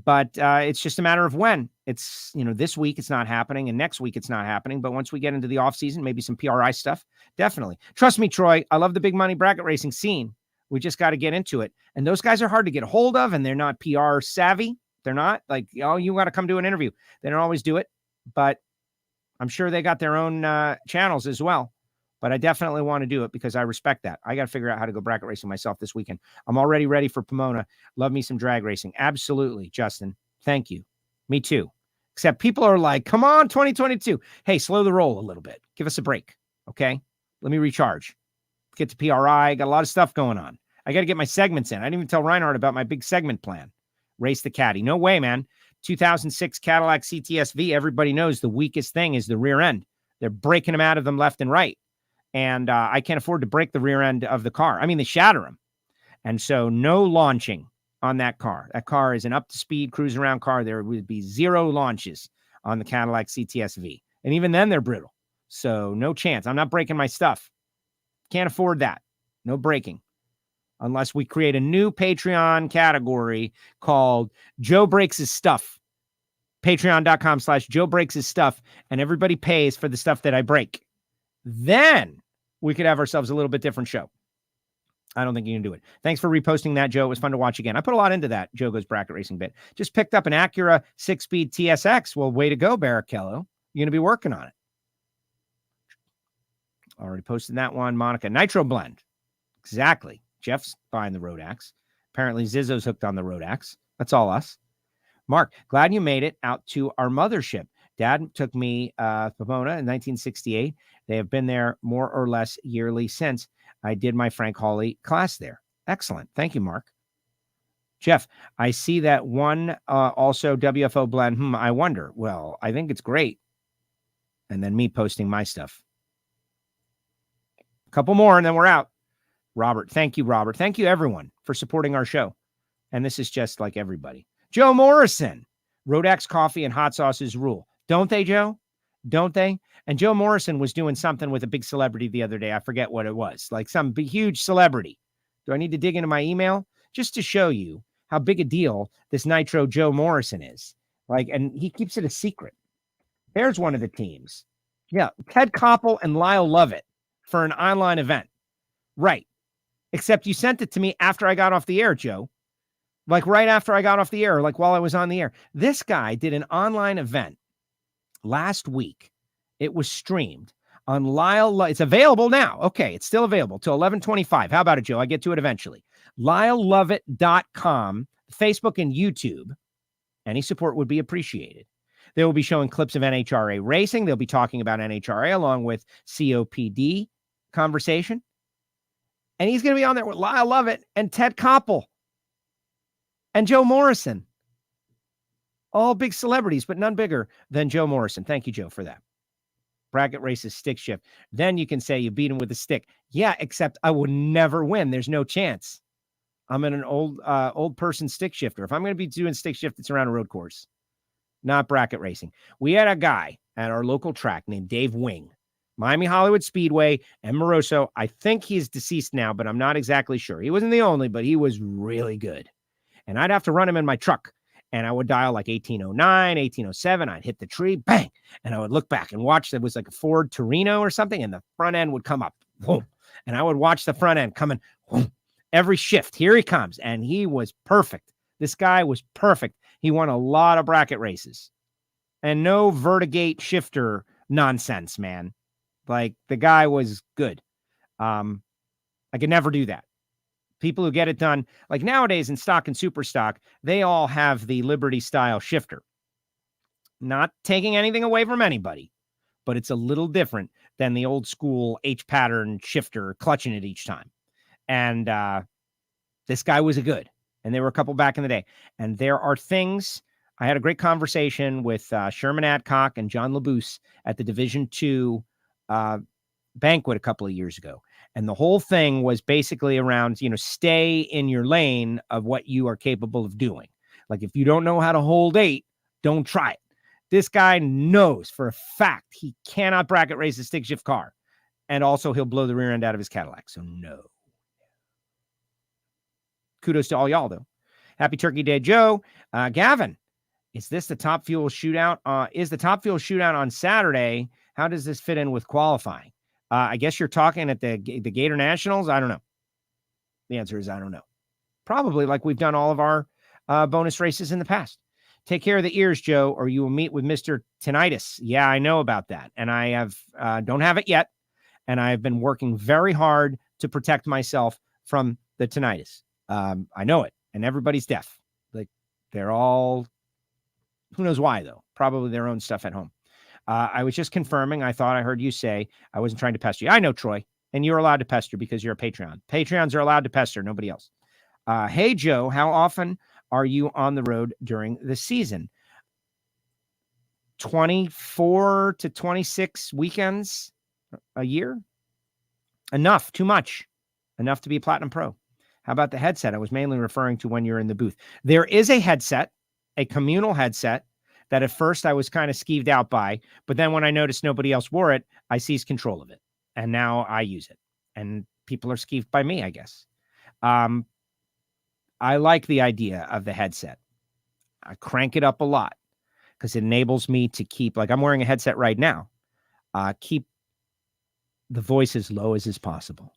But it's just a matter of when. It's, this week it's not happening, and next week it's not happening. But once we get into the off season, maybe some PRI stuff, definitely. Trust me, Troy, I love the big money bracket racing scene. We just got to get into it. And those guys are hard to get a hold of, and they're not PR savvy. They're not like, you got to come do an interview. They don't always do it, but I'm sure they got their own channels as well. But I definitely want to do it because I respect that. I got to figure out how to go bracket racing myself this weekend. I'm already ready for Pomona. Love me some drag racing. Absolutely, Justin. Thank you. Me too. Except people are like, come on, 2022. Hey, slow the roll a little bit. Give us a break, okay? Let me recharge. Get to PRI. Got a lot of stuff going on. I got to get my segments in. I didn't even tell Reinhardt about my big segment plan. Race the Caddy. No way, man. 2006 Cadillac CTS-V. Everybody knows the weakest thing is the rear end. They're breaking them out of them left and right. And I can't afford to break the rear end of the car. I mean, they shatter them. And so no launching on that car. That car is an up-to-speed, cruise-around car. There would be 0 launches on the Cadillac CTS-V. And even then, they're brittle. So no chance. I'm not breaking my stuff. Can't afford that. No breaking. Unless we create a new Patreon category called Joe Breaks His Stuff. Patreon.com/Joe Breaks His Stuff. And everybody pays for the stuff that I break. Then we could have ourselves a little bit different show. I don't think you can do it. Thanks for reposting that, Joe. It was fun to watch again. I put a lot into that Joe Goes Bracket Racing bit. Just picked up an Acura 6-speed TSX. Well, way to go, Barrichello. You're going to be working on it. Already posted that one. Monica, Nitro Blend. Exactly. Jeff's buying the Road Axe. Apparently Zizzo's hooked on the Road Axe. That's all us. Mark, glad you made it out to our mothership. Dad took me Pomona in 1968. They have been there more or less yearly since. I did my Frank Hawley class there. Excellent. Thank you, Mark. Jeff, I see that one also WFO blend. I wonder. Well, I think it's great. And then me posting my stuff. A couple more and then we're out. Robert, thank you, Robert. Thank you, everyone, for supporting our show. And this is just like everybody. Joe Morrison, Rodax coffee and hot sauces rule. Don't they, Joe? Don't they? And Joe Morrison was doing something with a big celebrity the other day. I forget what it was. Like some big, huge celebrity. Do I need to dig into my email? Just to show you how big a deal this Nitro Joe Morrison is. Like, and he keeps it a secret. There's one of the teams. Yeah, Ted Koppel and Lyle Lovett for an online event. Right. Except you sent it to me after I got off the air, Joe. Like right after I got off the air, like while I was on the air. This guy did an online event last week. It was streamed on Lyle. It's available now. Okay, it's still available till 11:25. How about it, Joe? I get to it eventually. LyleLovett.com, Facebook and YouTube. Any support would be appreciated. They will be showing clips of NHRA racing. They'll be talking about NHRA along with COPD conversation. And he's going to be on there with Lyle Lovett and Ted Koppel and Joe Morrison. All big celebrities, but none bigger than Joe Morrison. Thank you, Joe, for that. Bracket races, stick shift. Then you can say you beat him with a stick. Yeah, except I would never win. There's no chance. I'm an old person stick shifter. If I'm going to be doing stick shift, it's around a road course, not bracket racing. We had a guy at our local track named Dave Wing, Miami Hollywood Speedway, and Moroso. I think he's deceased now, but I'm not exactly sure. He wasn't the only, but he was really good. And I'd have to run him in my truck. And I would dial like 1809, 1807. I'd hit the tree, bang. And I would look back and watch. There was like a Ford Torino or something. And the front end would come up. Boom. And I would watch the front end coming. Boom. Every shift. Here he comes. And he was perfect. This guy was perfect. He won a lot of bracket races. And no Vertigate shifter nonsense, man. Like, the guy was good. I could never do that. People who get it done, like nowadays in stock and super stock, they all have the Liberty style shifter. Not taking anything away from anybody, but it's a little different than the old school H pattern shifter clutching it each time. And this guy was a good, and there were a couple back in the day. And there are things. I had a great conversation with Sherman Adcock and John Labuse at the Division II banquet a couple of years ago. And the whole thing was basically around, stay in your lane of what you are capable of doing. Like, if you don't know how to hold 8, don't try it. This guy knows for a fact he cannot bracket race a stick shift car. And also he'll blow the rear end out of his Cadillac. So no. Kudos to all y'all, though. Happy Turkey Day, Joe. Gavin, is this the Top Fuel shootout? Is the Top Fuel shootout on Saturday? How does this fit in with qualifying? I guess you're talking at the Gator Nationals. I don't know. The answer is I don't know. Probably like we've done all of our bonus races in the past. Take care of the ears, Joe, or you will meet with Mr. Tinnitus. Yeah, I know about that. And I don't have it yet. And I've been working very hard to protect myself from the tinnitus. I know it. And everybody's deaf. Like, they're all, who knows why, though? Probably their own stuff at home. I was just confirming. I thought I heard you say I wasn't trying to pester you. I know, Troy. And you're allowed to pester because you're a Patreon. Patreons are allowed to pester, nobody else. Hey, Joe, how often are you on the road during the season? 24 to 26 weekends a year? Enough, too much. Enough to be a Platinum Pro. How about the headset? I was mainly referring to when you're in the booth. There is a headset, a communal headset, that at first I was kind of skeeved out by, but then when I noticed nobody else wore it, I seized control of it. And now I use it. And people are skeeved by me, I guess. I like the idea of the headset. I crank it up a lot because it enables me to keep, like I'm wearing a headset right now, keep the voice as low as is possible.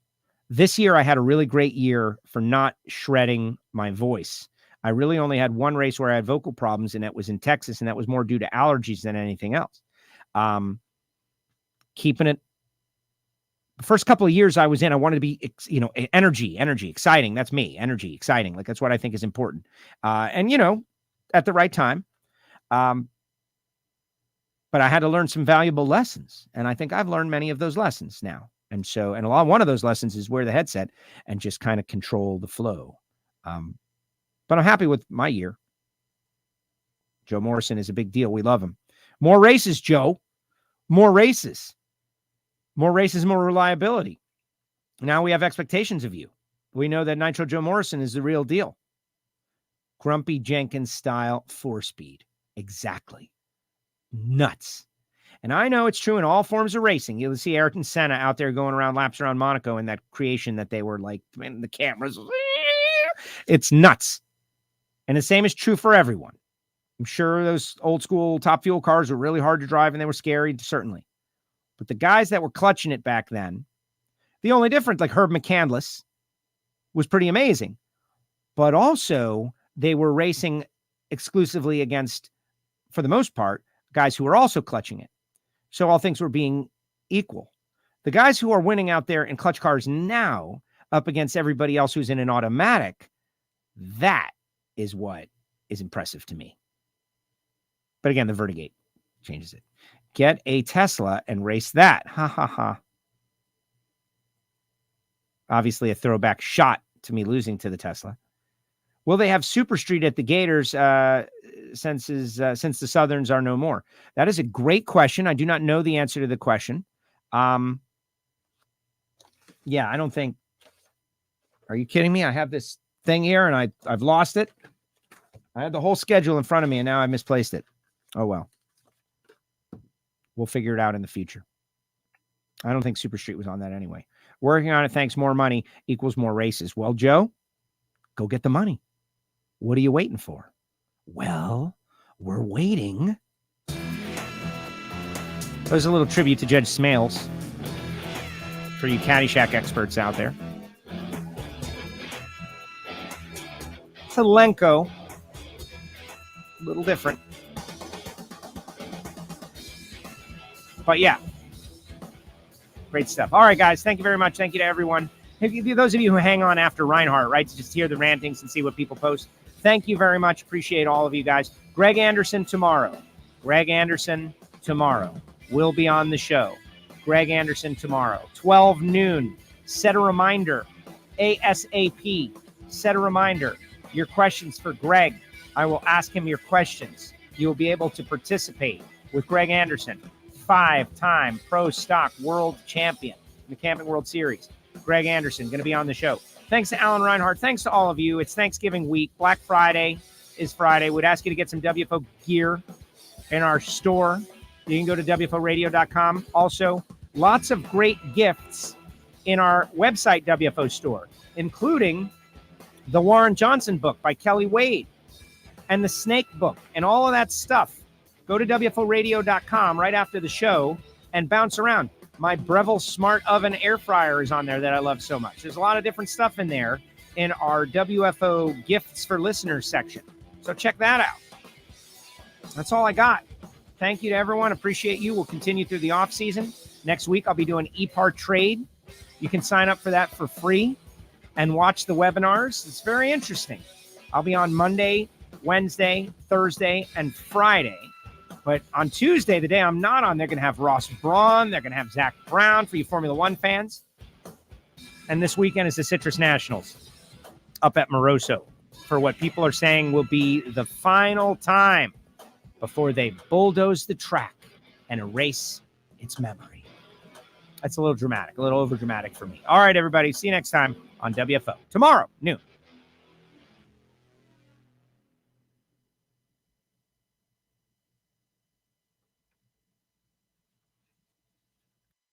This year, I had a really great year for not shredding my voice. I really only had one race where I had vocal problems, and that was in Texas, and that was more due to allergies than anything else. Keeping it. The first couple of years I was in, I wanted to be, energy, exciting. That's me, energy, exciting. Like, that's what I think is important. And, at the right time. But I had to learn some valuable lessons. And I think I've learned many of those lessons now. And so, and one of those lessons is wear the headset and just kind of control the flow. But I'm happy with my year. Joe Morrison is a big deal. We love him. More races, Joe. More races. More races, more reliability. Now we have expectations of you. We know that Nitro Joe Morrison is the real deal. Grumpy Jenkins style 4-speed. Exactly. Nuts. And I know it's true in all forms of racing. You'll see Ayrton Senna out there going around laps around Monaco in that creation that they were like, in the cameras. It's nuts. And the same is true for everyone. I'm sure those old school Top Fuel cars were really hard to drive and they were scary, certainly. But the guys that were clutching it back then, the only difference, like Herb McCandless, was pretty amazing. But also, they were racing exclusively against, for the most part, guys who were also clutching it. So all things were being equal. The guys who are winning out there in clutch cars now, up against everybody else who's in an automatic, that is what is impressive to me. But again, the Vertigate changes it. Get a Tesla and race that. Ha, ha, ha. Obviously a throwback shot to me losing to the Tesla. Will they have Super Street at the Gators since the Southerns are no more? That is a great question. I do not know the answer to the question. Yeah, I don't think. Are you kidding me? I have this thing here and I've lost it. I had the whole schedule in front of me and now I misplaced it. Oh, well. We'll figure it out in the future. I don't think Super Street was on that anyway. Working on it thanks more money equals more races. Well, Joe, go get the money. What are you waiting for? Well, we're waiting. There's a little tribute to Judge Smales for you Caddyshack experts out there. It's a Lenko. A little different. But yeah, great stuff. All right, guys. Thank you very much. Thank you to everyone. Those of you who hang on after Reinhardt, right, to just hear the rantings and see what people post. Thank you very much. Appreciate all of you guys. Greg Anderson tomorrow. Greg Anderson tomorrow will be on the show. Greg Anderson tomorrow. 12 noon. Set a reminder. ASAP. Set a reminder. Your questions for Greg. I will ask him your questions. You will be able to participate with Greg Anderson, 5-time Pro Stock World Champion in the Camping World Series. Greg Anderson going to be on the show. Thanks to Alan Reinhardt. Thanks to all of you. It's Thanksgiving week. Black Friday is Friday. We'd ask you to get some WFO gear in our store. You can go to WFOradio.com. Also, lots of great gifts in our website WFO store, including the Warren Johnson book by Kelly Wade and the Snake book and all of that stuff. Go to WFOradio.com right after the show and bounce around. My Breville Smart Oven Air Fryer is on there that I love so much. There's a lot of different stuff in there in our WFO Gifts for Listeners section. So check that out. That's all I got. Thank you to everyone. Appreciate you. We'll continue through the off season. Next week, I'll be doing EPAR Trade. You can sign up for that for free and watch the webinars. It's very interesting. I'll be on Monday, Wednesday, Thursday, and Friday. But on Tuesday, the day I'm not on, they're going to have Ross Braun. They're going to have Zach Brown for you Formula One fans. And this weekend is the Citrus Nationals up at Moroso for what people are saying will be the final time before they bulldoze the track and erase its memory. That's a little dramatic, a little over dramatic for me. All right, everybody. See you next time on WFO. Tomorrow, noon.